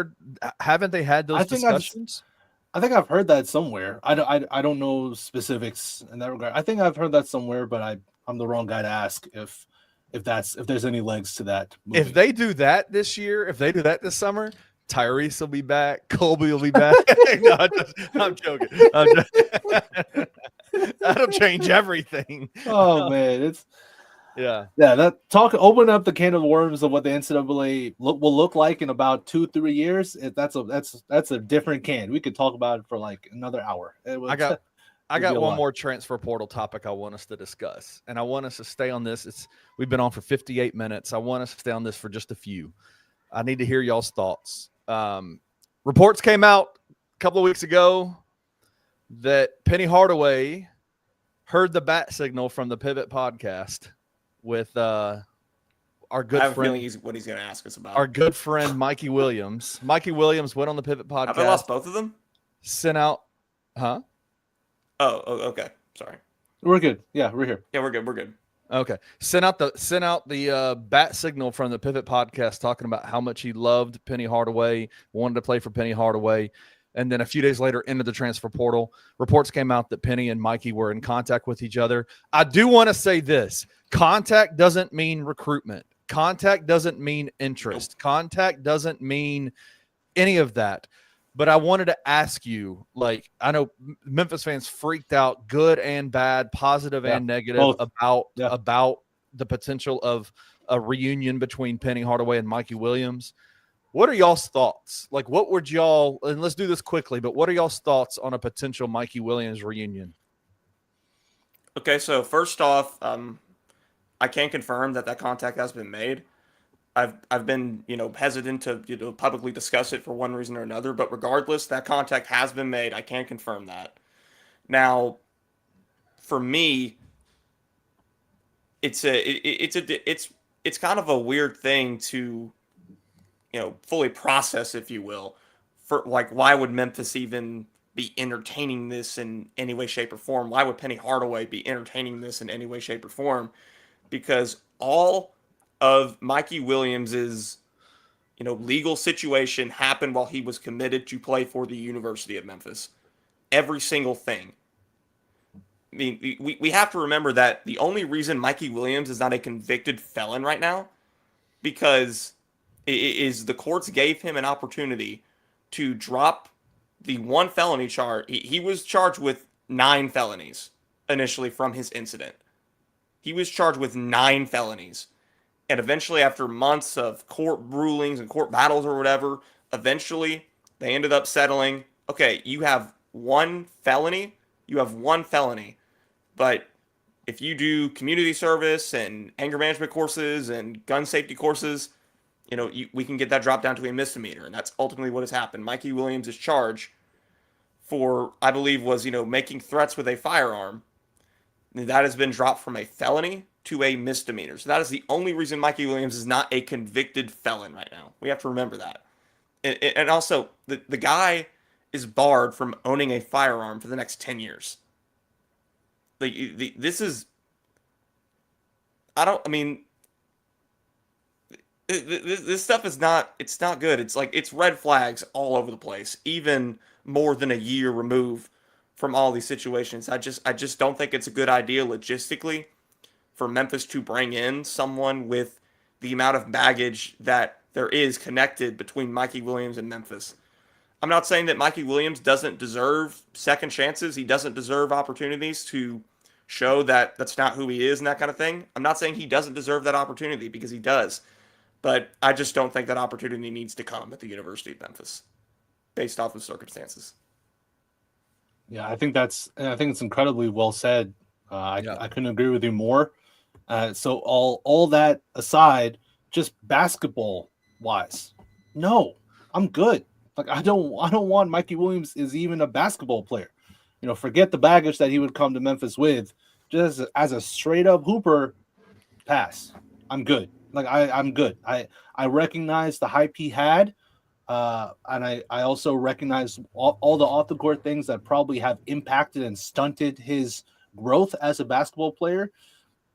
[SPEAKER 3] haven't they had those discussions?
[SPEAKER 2] I think I've heard that somewhere. I don't know specifics in that regard. I think I've heard that somewhere, but I'm the wrong guy to ask if there's any legs to that moving.
[SPEAKER 3] If they do that this year, if they do that this summer, Tyrese will be back. Colby will be back. No, I'm joking. That'll change everything.
[SPEAKER 2] Oh man,
[SPEAKER 3] yeah.
[SPEAKER 2] Open up the can of worms of what the NCAA will look like in about 2-3 years. That's a different can. We could talk about it for like another hour.
[SPEAKER 3] I got one more transfer portal topic I want us to discuss, and I want us to stay on this. We've been on for 58 minutes. I want us to stay on this for just a few. I need to hear y'all's thoughts. Reports came out a couple of weeks ago that Penny Hardaway heard the bat signal from the Pivot podcast with our good friend.
[SPEAKER 4] What he's going to ask us about.
[SPEAKER 3] Our good friend Mikey Williams. Mikey Williams went on the Pivot podcast.
[SPEAKER 4] Have I lost both of them?
[SPEAKER 3] Sent out, huh?
[SPEAKER 4] Oh, okay. Sorry.
[SPEAKER 2] We're good. Yeah, we're here.
[SPEAKER 4] Yeah, we're good.
[SPEAKER 3] Okay. Sent out the bat signal from the Pivot podcast talking about how much he loved Penny Hardaway, wanted to play for Penny Hardaway. And then a few days later, into the transfer portal, reports came out that Penny and Mikey were in contact with each other. I do want to say this. Contact doesn't mean recruitment. Contact doesn't mean interest. Nope. Contact doesn't mean any of that. But I wanted to ask you, like, I know Memphis fans freaked out, good and bad, positive and negative, about the potential of a reunion between Penny Hardaway and Mikey Williams. What are y'all's thoughts? Like, what would y'all, and let's do this quickly, but what are y'all's thoughts on a potential Mikey Williams reunion?
[SPEAKER 4] Okay, so first off, I can confirm that contact has been made. I've been, hesitant to, publicly discuss it for one reason or another, but regardless, that contact has been made. I can confirm that. Now, for me, it's kind of a weird thing to, fully process, if you will, for like, why would Memphis even be entertaining this in any way, shape, or form? Why would Penny Hardaway be entertaining this in any way, shape, or form? Because all of Mikey Williams's, legal situation happened while he was committed to play for the University of Memphis. Every single thing. mean, we have to remember that the only reason Mikey Williams is not a convicted felon right now because it is the courts gave him an opportunity to drop the one felony charge. He was charged with 9 felonies initially from his incident. He was charged with 9 felonies. And eventually, after months of court rulings and court battles or whatever, eventually they ended up settling, okay, you have one felony. You have one felony. But if you do community service and anger management courses and gun safety courses, we can get that dropped down to a misdemeanor. And that's ultimately what has happened. Mikey Williams' charge for, I believe, was, making threats with a firearm. That has been dropped from a felony to a misdemeanor. So that is the only reason Mikey Williams is not a convicted felon right now. We have to remember that. And also, the guy is barred from owning a firearm for the next 10 years. This is... This stuff is not... It's not good. It's red flags all over the place, even more than a year removed from all these situations. I just don't think it's a good idea logistically for Memphis to bring in someone with the amount of baggage that there is connected between Mikey Williams and Memphis. I'm not saying that Mikey Williams doesn't deserve second chances. He doesn't deserve opportunities to show that that's not who he is and that kind of thing. I'm not saying he doesn't deserve that opportunity because he does. But I just don't think that opportunity needs to come at the University of Memphis based off of circumstances.
[SPEAKER 2] Yeah, I think it's incredibly well said. I couldn't agree with you more. So all that aside, just basketball wise, no, I'm good. I don't want Mikey Williams is even a basketball player. Forget the baggage that he would come to Memphis with. Just as a straight up hooper, pass. I'm good. I'm good. I recognize the hype he had. And I also recognize all the off the court things that probably have impacted and stunted his growth as a basketball player.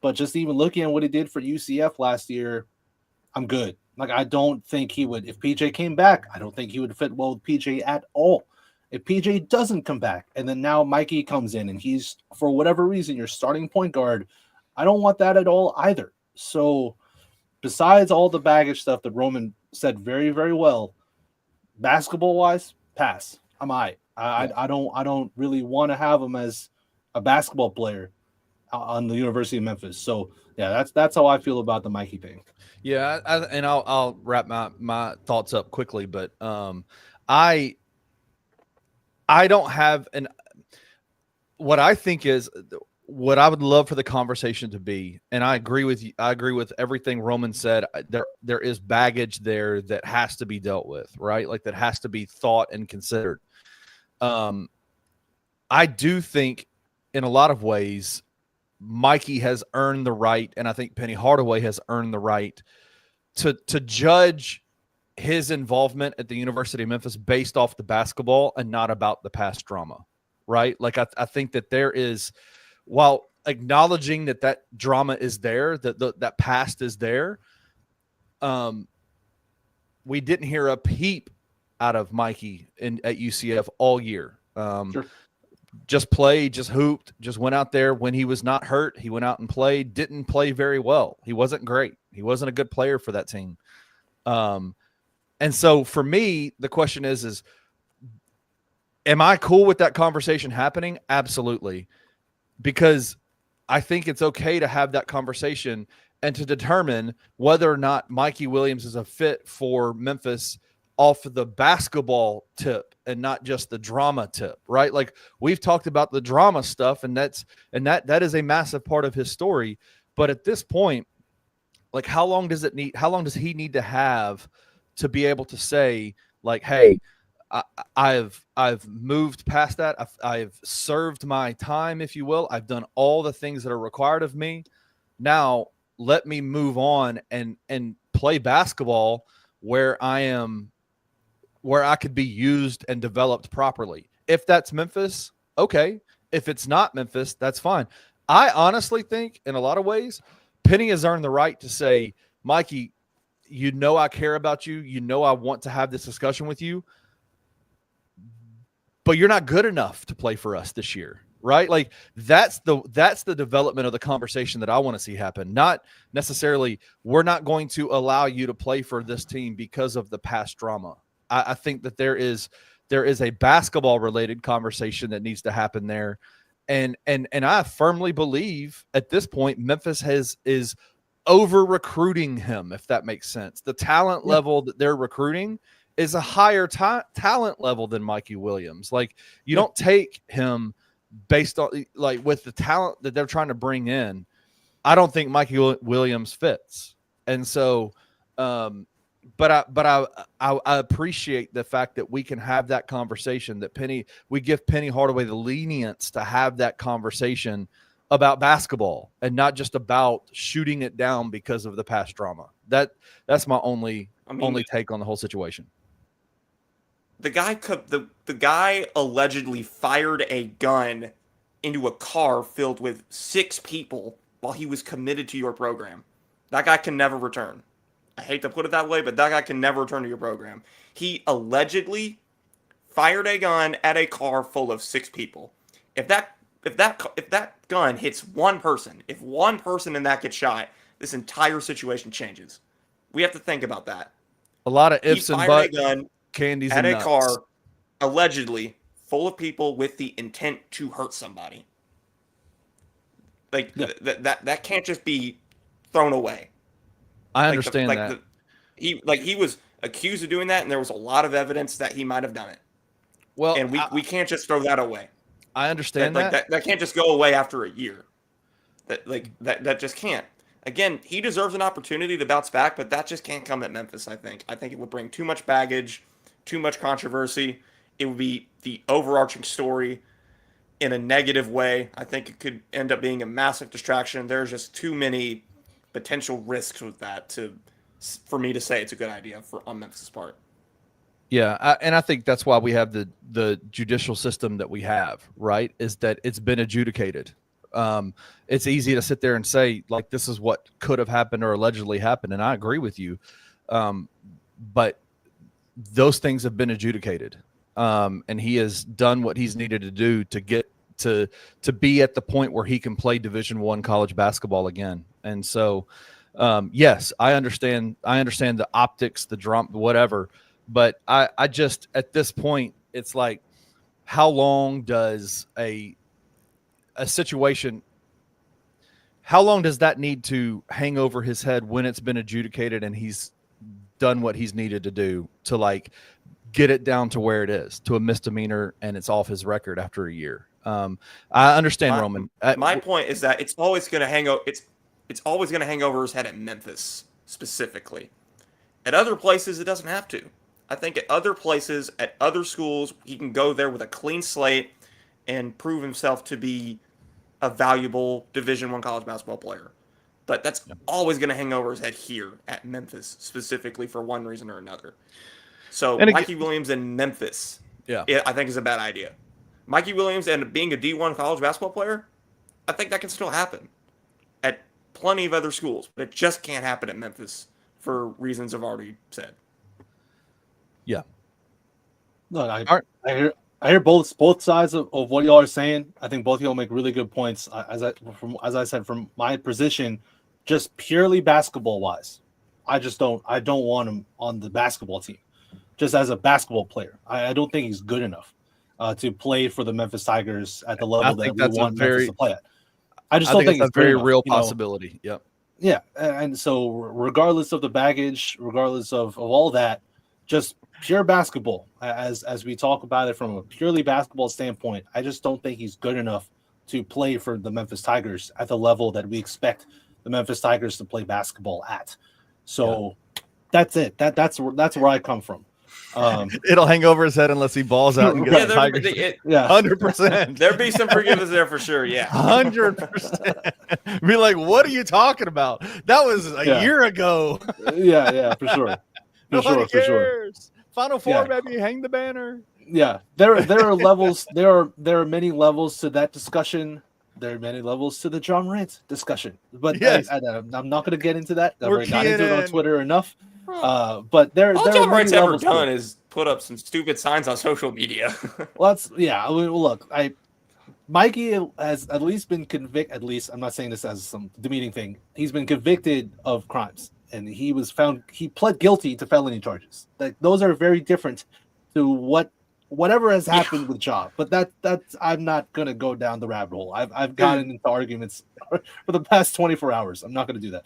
[SPEAKER 2] But just even looking at what he did for UCF last year, I'm good. I don't think he would, if PJ came back, I don't think he would fit well with PJ at all. If PJ doesn't come back and then now Mikey comes in and he's, for whatever reason, your starting point guard, I don't want that at all either. So besides all the baggage stuff that Roman said very, very well, basketball wise, pass. I'm all right. I don't really want to have him as a basketball player on the University of Memphis. So yeah, that's how I feel about the Mikey thing.
[SPEAKER 3] Yeah, I'll wrap my thoughts up quickly, but I don't have what I think is what I would love for the conversation to be, and I agree with you. I agree with everything Roman said. There is baggage there that has to be dealt with, right? That has to be thought and considered. I do think in a lot of ways, Mikey has earned the right, and I think Penny Hardaway has earned the right to judge his involvement at the University of Memphis based off the basketball and not about the past drama, right? I think that there is, while acknowledging that drama is there, that past is there, we didn't hear a peep out of Mikey at UCF all year. Sure. Just played, just hooped, just went out there when he was not hurt. He went out and played, didn't play very well. He wasn't great. He wasn't a good player for that team. And so for me, the question is am I cool with that conversation happening? Absolutely. Because I think it's okay to have that conversation and to determine whether or not Mikey Williams is a fit for Memphis off of the basketball tip and not just the drama tip, right? We've talked about the drama stuff, and that is a massive part of his story. But at this point, how long does he need to have to be able to say, hey, I've moved past that. I've served my time, if you will. I've done all the things that are required of me. Now let me move on and play basketball where I could be used and developed properly. If that's Memphis, okay. If it's not Memphis, that's fine. I honestly think in a lot of ways, Penny has earned the right to say, Mikey, I care about you. I want to have this discussion with you, but you're not good enough to play for us this year. right? Like that's the development of the conversation that I want to see happen. Not necessarily we're not going to allow you to play for this team because of the past drama. I think that there is a basketball related conversation that needs to happen there. And I firmly believe at this point Memphis is over recruiting him, if that makes sense. The talent level that they're recruiting is a higher talent level than Mikey Williams. Like you don't take him based on like with the talent that they're trying to bring in. I don't think Mikey Williams fits. And so, but I appreciate the fact that we can have that conversation, that we give Penny Hardaway the lenience to have that conversation about basketball and not just about shooting it down because of the past drama. That's my only take on the whole situation.
[SPEAKER 4] The guy allegedly fired a gun into a car filled with 6 people while he was committed to your program. That guy can never return. I hate to put it that way, but that guy can never return to your program. He allegedly fired a gun at a car full of 6 people. If that gun hits one person, if one person in that gets shot, this entire situation changes. We have to think about that.
[SPEAKER 3] A lot of ifs and buts. Candies
[SPEAKER 4] at
[SPEAKER 3] and
[SPEAKER 4] a
[SPEAKER 3] nuts.
[SPEAKER 4] car allegedly full of people with the intent to hurt somebody. Like that can't just be thrown away.
[SPEAKER 3] I understand that.
[SPEAKER 4] He was accused of doing that, and there was a lot of evidence that he might have done it.
[SPEAKER 3] Well,
[SPEAKER 4] and we can't just throw that away.
[SPEAKER 3] I understand that.
[SPEAKER 4] That can't just go away after a year. That just can't. Again, he deserves an opportunity to bounce back, but that just can't come at Memphis, I think. I think it would bring too much baggage, too much controversy. It would be the overarching story in a negative way. I think it could end up being a massive distraction. There's just too many potential risks with that for me to say it's a good idea on Memphis' part.
[SPEAKER 3] Yeah, and I think that's why we have the judicial system that we have, right? Is that it's been adjudicated. It's easy to sit there and say, like, this is what could have happened or allegedly happened, and I agree with you. But those things have been adjudicated, and he has done what he's needed to do to get to be at the point where he can play Division I college basketball again. And so, yes, I understand the optics, the drama, whatever. But I just, at this point, it's like, how long does a situation, how long does that need to hang over his head when it's been adjudicated and he's done what he's needed to do to like get it down to where it is, to a misdemeanor, and it's off his record after a year? I understand, Roman.
[SPEAKER 4] My point is that it's always going to hang over. It's always going to hang over his head at Memphis specifically. At other places, it doesn't have to. I think at other places, at other schools, he can go there with a clean slate and prove himself to be a valuable Division I college basketball player. But that's always going to hang over his head here at Memphis, specifically for one reason or another. So Mikey Williams in Memphis, I think is a bad idea. Mikey Williams and being a D1 college basketball player, I think that can still happen at plenty of other schools, but it just can't happen at Memphis for reasons I've already said.
[SPEAKER 3] Yeah.
[SPEAKER 2] No, I hear both sides of what y'all are saying. I think both of y'all make really good points. As I said, from my position, just purely basketball wise, I don't want him on the basketball team. Just as a basketball player, I don't think he's good enough to play for the Memphis Tigers at the level that we want Memphis to play at. I just don't think it's
[SPEAKER 3] a very real possibility. Yep.
[SPEAKER 2] Yeah, and so regardless of the baggage, regardless of all that, just pure basketball, as we talk about it from a purely basketball standpoint, I just don't think he's good enough to play for the Memphis Tigers at the level that we expect the Memphis Tigers to play basketball at. So that's it. That's where I come from.
[SPEAKER 3] It'll hang over his head unless he balls out and gets Tigers. 100%.
[SPEAKER 4] There'd be some forgiveness there for sure. Yeah,
[SPEAKER 3] 100%. Be like, what are you talking about? That was a year ago.
[SPEAKER 2] Yeah, for sure. For sure.
[SPEAKER 3] Final Four, baby, hang the banner.
[SPEAKER 2] Yeah, there are levels. There are many levels to that discussion. There are many levels to the John Morant discussion. But
[SPEAKER 3] yes.
[SPEAKER 2] I'm not going to get into that. I've already got into it on Twitter enough. But there
[SPEAKER 4] all
[SPEAKER 2] are
[SPEAKER 4] John
[SPEAKER 2] many
[SPEAKER 4] Morant's ever
[SPEAKER 2] levels
[SPEAKER 4] done is put up some stupid signs on social media.
[SPEAKER 2] Well, look, Mikey has at least been convicted. At least I'm not saying this as some demeaning thing. He's been convicted of crimes, and he was found. He pled guilty to felony charges. Like those are very different to whatever has happened with Ja. But that's I'm not gonna go down the rabbit hole. I've gotten into arguments for the past 24 hours. I'm not gonna do that.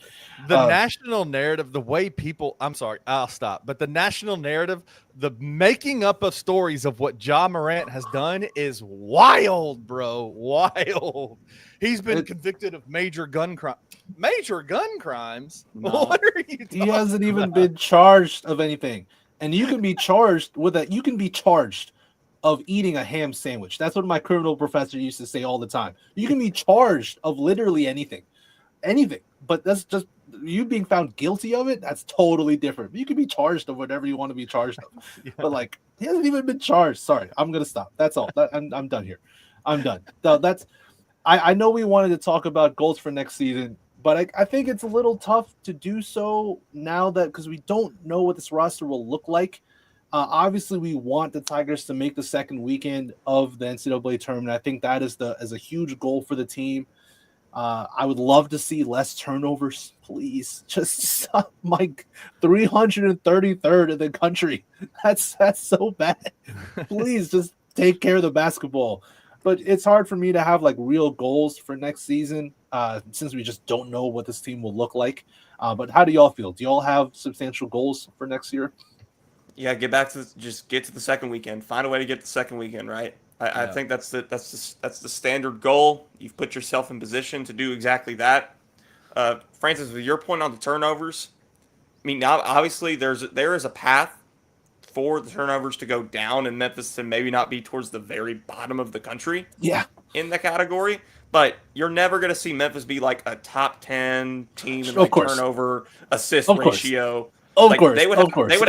[SPEAKER 3] The national narrative, the way people, I'm sorry, I'll stop. But the national narrative, the making up of stories of what Ja Morant has done is wild, bro. Wild. He's been convicted of major gun crimes. Major gun crimes?
[SPEAKER 2] No.
[SPEAKER 3] What are you talking
[SPEAKER 2] He hasn't even
[SPEAKER 3] about?
[SPEAKER 2] been charged of anything. And you can be charged with that. You can be charged of eating a ham sandwich. That's what my criminal professor used to say all the time. You can be charged of literally anything. But that's just you being found guilty of it. That's totally different. You can be charged of whatever you want to be charged of.
[SPEAKER 3] Yeah.
[SPEAKER 2] But like he hasn't even been charged. Sorry, I'm gonna stop. That's all. I'm done here. I'm done. So I know we wanted to talk about goals for next season, but I think it's a little tough to do so now that because we don't know what this roster will look like. Obviously, we want the Tigers to make the second weekend of the NCAA tournament. I think that is a huge goal for the team. I would love to see less turnovers, please. Just stop Mike 333rd in the country. That's so bad. Please just take care of the basketball. But it's hard for me to have like real goals for next season since we just don't know what this team will look like. But how do y'all feel? Do y'all have substantial goals for next year?
[SPEAKER 4] Yeah, get to the second weekend. Find a way to get to the second weekend, right? I think that's the standard goal. You've put yourself in position to do exactly that. Francis, with your point on the turnovers, I mean, now obviously there is a path for the turnovers to go down in Memphis to maybe not be towards the very bottom of the country.
[SPEAKER 2] Yeah.
[SPEAKER 4] In the category, but you're never going to see Memphis be like a top 10 team in like turnover assist ratio.
[SPEAKER 2] Of
[SPEAKER 4] like,
[SPEAKER 2] course,
[SPEAKER 4] they would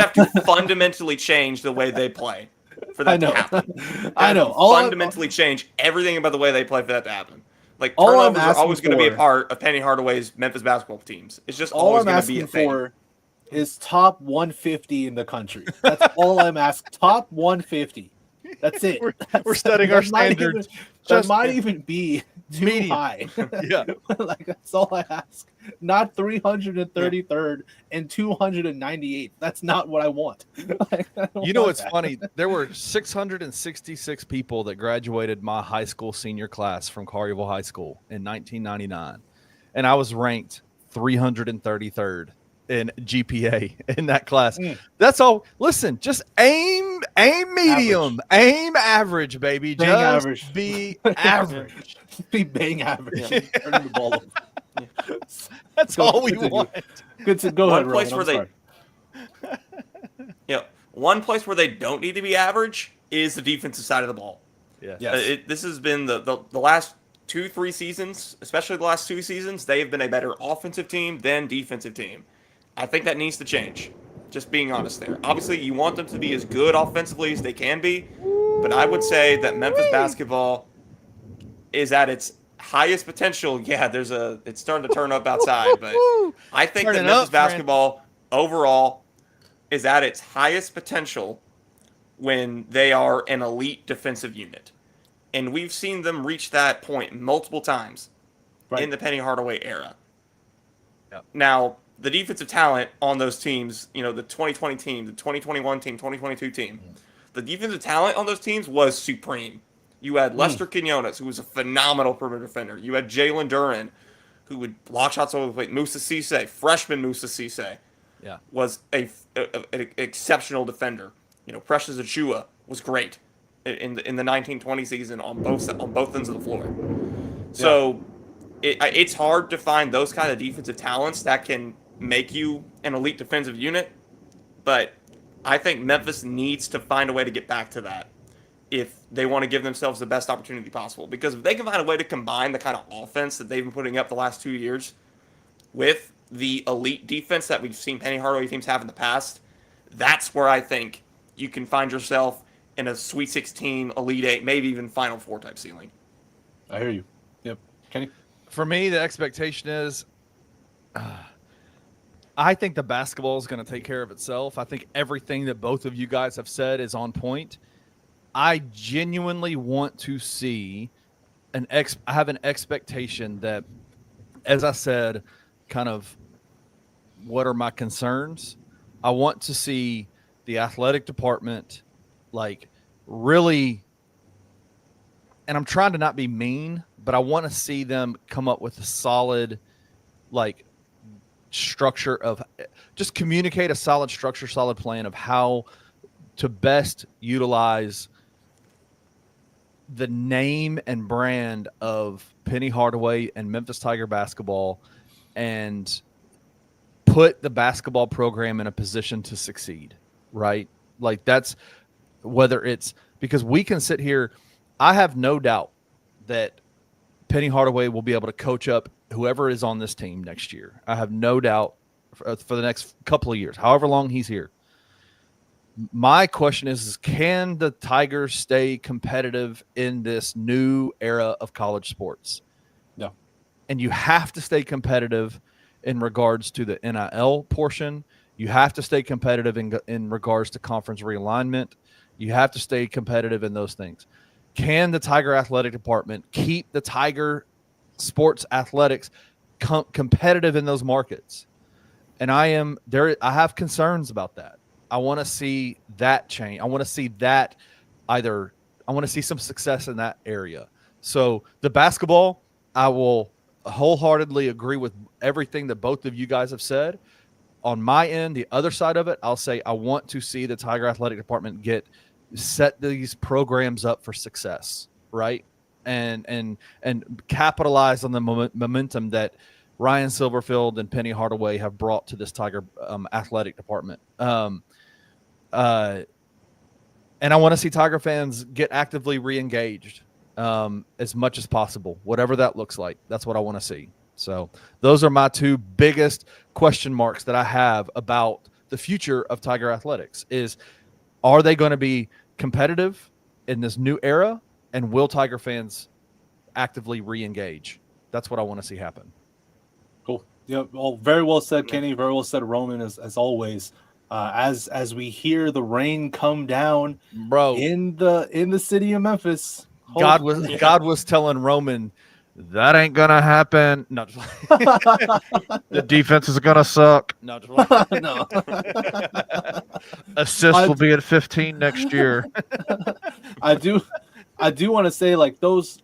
[SPEAKER 4] have to fundamentally change the way they play for that to happen.
[SPEAKER 2] I know.
[SPEAKER 4] Fundamentally change everything about the way they play for that to happen. Like turnovers are always going to be a part of Penny Hardaway's Memphis basketball teams. It's just always going to be a thing.
[SPEAKER 2] For is top 150 in the country. That's all I'm asking. Top 150. That's it.
[SPEAKER 3] We're setting our standards.
[SPEAKER 2] That might even be too
[SPEAKER 3] medium.
[SPEAKER 2] high.
[SPEAKER 3] Yeah.
[SPEAKER 2] Like that's all I ask. Not 333rd and 298. That's not what I want.
[SPEAKER 3] You know what's funny? There were 666 people that graduated my high school senior class from Collierville High School in 1999. And I was ranked 333rd in GPA in that class. That's all. Listen, just aim medium, aim average, baby.
[SPEAKER 2] Bang
[SPEAKER 3] just
[SPEAKER 2] average.
[SPEAKER 3] Be average.
[SPEAKER 2] Be bang average. Turning the ball over.
[SPEAKER 3] That's all we want.
[SPEAKER 2] Good to go.
[SPEAKER 4] One place where one place where they don't need to be average is the defensive side of the ball.
[SPEAKER 3] Yes.
[SPEAKER 4] This has been the last 2-3 seasons, especially the last 2 seasons. They have been a better offensive team than defensive team. I think that needs to change. Just being honest there. Obviously, you want them to be as good offensively as they can be, but I would say that Memphis basketball is at its highest potential. Yeah, it's starting to turn up outside, but I think that Memphis basketball overall is at its highest potential when they are an elite defensive unit. And we've seen them reach that point multiple times in the Penny Hardaway era.
[SPEAKER 3] Yep.
[SPEAKER 4] Now, the defensive talent on those teams, the 2020 team, the 2021 team, 2022 team, the defensive talent on those teams was supreme. You had Lester Quinones, who was a phenomenal perimeter defender. You had Jalen Duren, who would block shots all over the place. Moussa Cisse, freshman Moussa Cisse, was an exceptional defender. Precious Achua was great in the 1920 season on both ends of the floor. So it's hard to find those kind of defensive talents that can make you an elite defensive unit, but I think Memphis needs to find a way to get back to that if they want to give themselves the best opportunity possible. Because if they can find a way to combine the kind of offense that they've been putting up the last 2 years with the elite defense that we've seen Penny Hardaway teams have in the past, that's where I think you can find yourself in a Sweet 16, Elite 8, maybe even Final Four type ceiling.
[SPEAKER 2] I hear you. Yep. Kenny?
[SPEAKER 3] For me, the expectation is I think the basketball is going to take care of itself. I think everything that both of you guys have said is on point. I genuinely want to see I have an expectation that, as I said, kind of what are my concerns? I want to see the athletic department like really, and I'm trying to not be mean, but I want to see them come up with a solid like structure of just communicate a solid structure, solid plan of how to best utilize the name and brand of Penny Hardaway and Memphis Tiger basketball and put the basketball program in a position to succeed, right? Like that's whether it's because we can sit here. I have no doubt that Penny Hardaway will be able to coach up whoever is on this team next year. I have no doubt for the next couple of years, however long he's here. My question is can the Tigers stay competitive in this new era of college sports?
[SPEAKER 2] Yeah.
[SPEAKER 3] And you have to stay competitive in regards to the NIL portion. You have to stay competitive in regards to conference realignment. You have to stay competitive in those things. Can the Tiger Athletic Department keep the Tiger sports athletics competitive in those markets? And I have concerns about that. I want to see that change. I want to see that I want to see some success in that area. So the basketball, I will wholeheartedly agree with everything that both of you guys have said. On my end, the other side of it, I'll say I want to see the Tiger Athletic Department set these programs up for success, right? And capitalize on the momentum that Ryan Silverfield and Penny Hardaway have brought to this Tiger athletic department. And I want to see Tiger fans get actively re-engaged as much as possible, whatever that looks like. That's what I want to see. So those are my two biggest question marks that I have about the future of Tiger athletics is, are they going to be competitive in this new era? And will Tiger fans actively re-engage? That's what I want to see happen.
[SPEAKER 2] Cool. Yeah. Well, very well said, Kenny. Very well said, Roman, as always. As we hear the rain come down,
[SPEAKER 3] bro,
[SPEAKER 2] in the city of Memphis,
[SPEAKER 3] God was telling Roman that ain't gonna happen. No, just
[SPEAKER 5] the defense is gonna suck.
[SPEAKER 3] No, just
[SPEAKER 2] no.
[SPEAKER 5] Assists will be at 15 next year.
[SPEAKER 2] I do want to say, like, those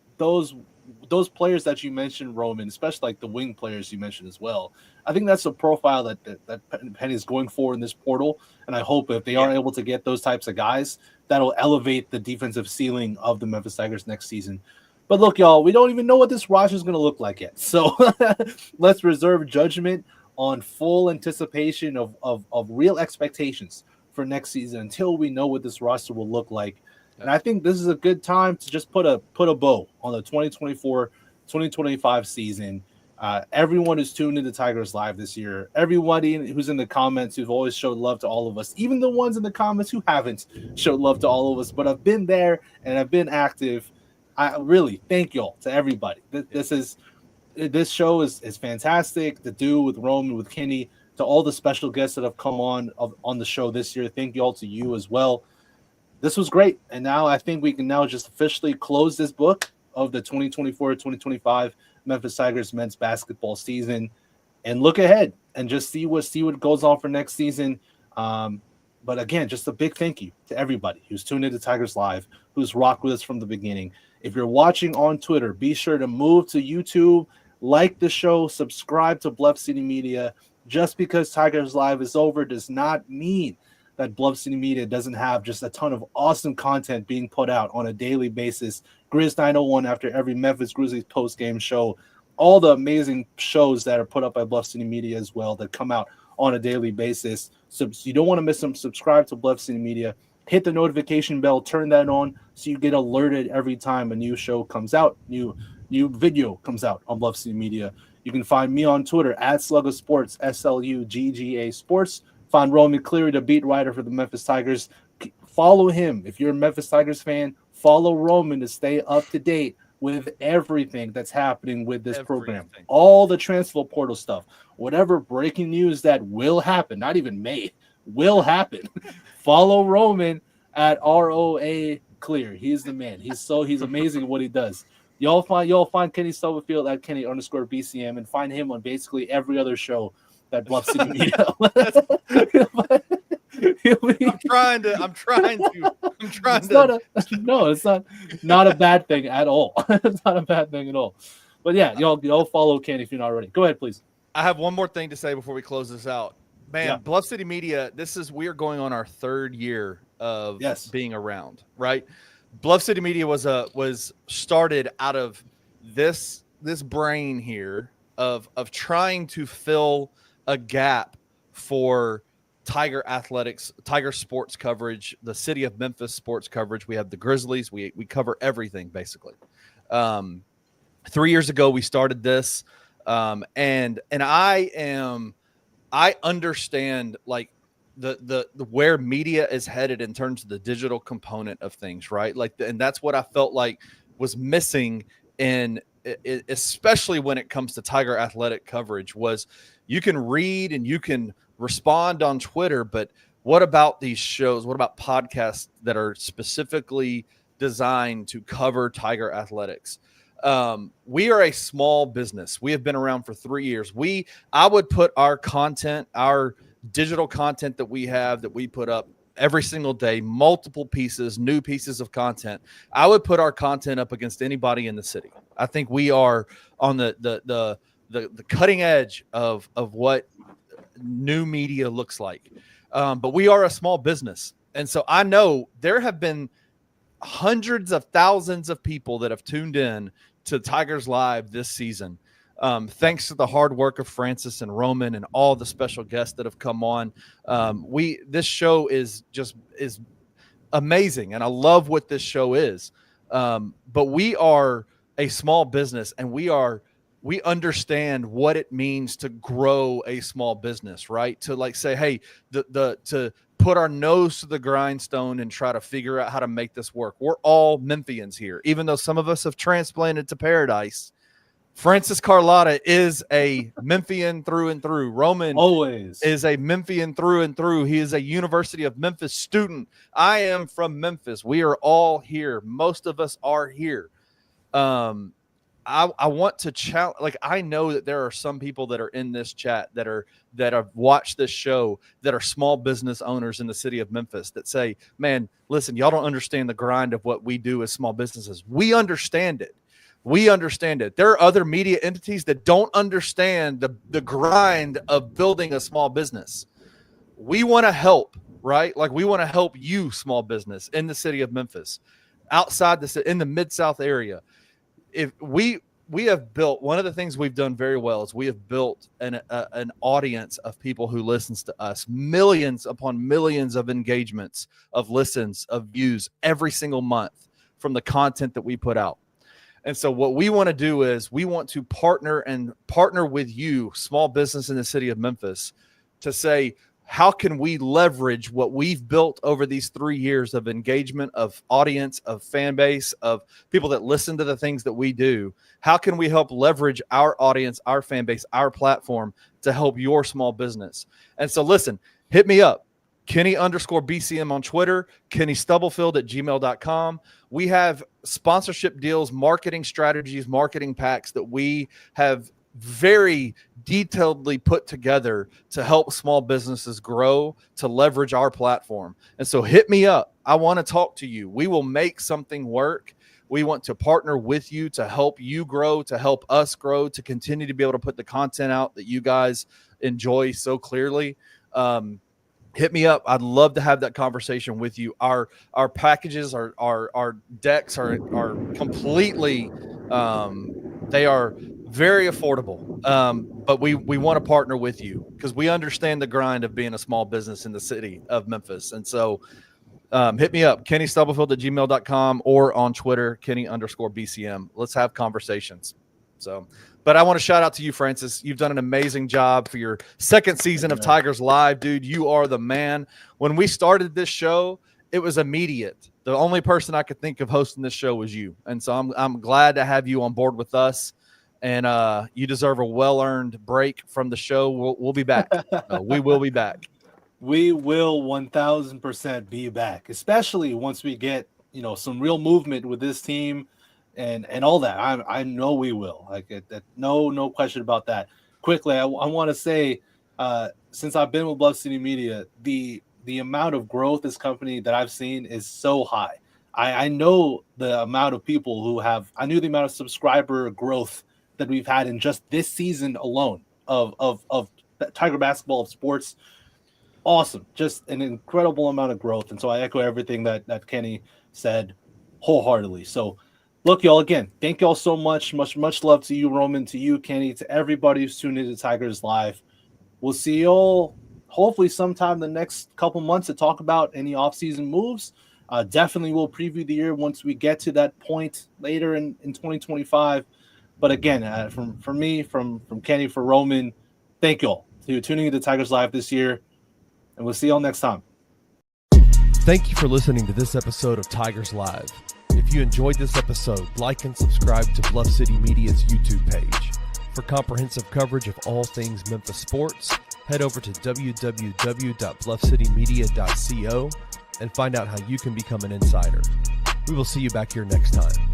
[SPEAKER 2] players that you mentioned, Roman, especially like the wing players you mentioned as well. I think that's a profile that Penny is going for in this portal, and I hope if they are able to get those types of guys, that'll elevate the defensive ceiling of the Memphis Tigers next season. But look, y'all, we don't even know what this roster is going to look like yet, so let's reserve judgment on full anticipation of real expectations for next season until we know what this roster will look like. And I think this is a good time to just put a bow on the 2024-2025 season. Everyone who's tuned into Tigers Live this year, everybody who's in the comments who've always showed love to all of us, even the ones in the comments who haven't showed love to all of us, but have been there and have been active. I really thank y'all to everybody. This show is fantastic to do with Roman, with Kenny, to all the special guests that have come on the show this year. Thank you all to you as well. This was great. And now I think we can now just officially close this book of the 2024-2025 Memphis Tigers men's basketball season and look ahead and just see what goes on for next season. But again, just a big thank you to everybody who's tuned into Tigers Live, who's rocked with us from the beginning. If you're watching on Twitter, be sure to move to YouTube, like the show, subscribe to Bluff City Media. Just because Tigers Live is over does not mean that Bluff City Media doesn't have just a ton of awesome content being put out on a daily basis. Grizz 901 after every Memphis Grizzlies post-game show. All the amazing shows that are put up by Bluff City Media as well that come out on a daily basis. So you don't want to miss them. Subscribe to Bluff City Media. Hit the notification bell. Turn that on so you get alerted every time a new show comes out, new video comes out on Bluff City Media. You can find me on Twitter at Slugga Sports, SLUGGA Sports. Find Roman Cleary, the beat writer for the Memphis Tigers. Follow him. If you're a Memphis Tigers fan, follow Roman to stay up to date with everything that's happening with this program. All the transfer portal stuff, whatever breaking news that will happen, not even may, will happen. Follow Roman at ROA Clear. He's the man. He's amazing at what he does. Y'all find Kenny Stubblefield at Kenny_BCM and find him on basically every other show that Bluff City Media.
[SPEAKER 3] I'm trying
[SPEAKER 2] It's
[SPEAKER 3] to.
[SPEAKER 2] it's not a bad thing at all. It's not a bad thing at all. But yeah, y'all follow Kenny if you're not already. Go ahead, please.
[SPEAKER 3] I have one more thing to say before we close this out. Man,
[SPEAKER 2] Yeah.
[SPEAKER 3] Bluff City Media, we are going on our 3rd year of being around, right? Bluff City Media was started out of this brain here of trying to fill a gap for Tiger athletics, Tiger sports coverage, the city of Memphis sports coverage. We have the Grizzlies. We cover everything basically. 3 years ago, we started this. And I understand like the where media is headed in terms of the digital component of things, right? Like, and that's what I felt like was missing especially when it comes to Tiger athletic coverage was you can read and you can respond on Twitter, but what about these shows? What about podcasts that are specifically designed to cover Tiger athletics? We are a small business. We have been around for 3 years. I would put our content, our digital content that we put up every single day, multiple pieces, new pieces of content. I would put our content up against anybody in the city. I think we are on the cutting edge of what new media looks like. But we are a small business. And so I know there have been hundreds of thousands of people that have tuned in to Tigers Live this season. Thanks to the hard work of Francis and Roman and all the special guests that have come on. This show is amazing. And I love what this show is. But we are a small business and we understand what it means to grow a small business, right? To like say, hey, to put our nose to the grindstone and try to figure out how to make this work. We're all Memphians here, even though some of us have transplanted to Paradise. Francis Carlotta is a Memphian through and through. Roman
[SPEAKER 2] always
[SPEAKER 3] is a Memphian through and through. He is a University of Memphis student. I am from Memphis. We are all here. Most of us are here. I want to challenge. Like, I know that there are some people that are in this chat that have watched this show that are small business owners in the city of Memphis that say, man, listen, y'all don't understand the grind of what we do as small businesses. We understand it. We understand it. There are other media entities that don't understand the grind of building a small business. We want to help, right? Like, we want to help you, small business in the city of Memphis, outside in the Mid-South area. If we have built, one of the things we've done very well is we have built an audience of people who listens to us, millions upon millions of engagements, of listens, of views every single month from the content that we put out. And so what we want to do is we want to partner with you, small business in the city of Memphis, to say, how can we leverage what we've built over these 3 years of engagement, of audience, of fan base, of people that listen to the things that we do? How can we help leverage our audience, our fan base, our platform to help your small business? And so listen, hit me up. Kenny_BCM on Twitter, KennyStubblefield@gmail.com. We have sponsorship deals, marketing strategies, marketing packs that we have very detailedly put together to help small businesses grow, to leverage our platform. And so hit me up. I want to talk to you. We will make something work. We want to partner with you to help you grow, to help us grow, to continue to be able to put the content out that you guys enjoy so clearly. Hit me up. I'd love to have that conversation with you. Our packages, our decks are completely, they are very affordable. But we want to partner with you because we understand the grind of being a small business in the city of Memphis. And so hit me up, KennyStubblefield@gmail.com, or on Twitter, Kenny_BCM. Let's have conversations. So, but I want to shout out to you, Francis. You've done an amazing job for your second season of Tigers Live, dude. You are the man. When we started this show, it was immediate. The only person I could think of hosting this show was you. And so I'm glad to have you on board with us. And you deserve a well-earned break from the show. We'll be back. We will be back.
[SPEAKER 2] We will 1000% be back, especially once we get, some real movement with this team. and all that. I know we will. Like no question about that. Quickly, I want to say, since I've been with Bluff City Media, the amount of growth this company that I've seen is so high. I know the amount of people who have. I knew the amount of subscriber growth that we've had in just this season alone of Tiger basketball, of sports. Awesome, just an incredible amount of growth, and so I echo everything that Kenny said wholeheartedly. So, look, y'all, again, thank y'all so much. Much love to you, Roman, to you, Kenny, to everybody who's tuned into Tigers Live. We'll see y'all hopefully sometime the next couple months to talk about any offseason moves. Definitely we'll preview the year once we get to that point later in 2025. But again, from me, from Kenny, for Roman, thank y'all for tuning into Tigers Live this year, and we'll see y'all next time.
[SPEAKER 1] Thank you for listening to this episode of Tigers Live. If you enjoyed this episode, like and subscribe to Bluff City Media's YouTube page. For comprehensive coverage of all things Memphis sports, head over to www.bluffcitymedia.co and find out how you can become an insider. We will see you back here next time.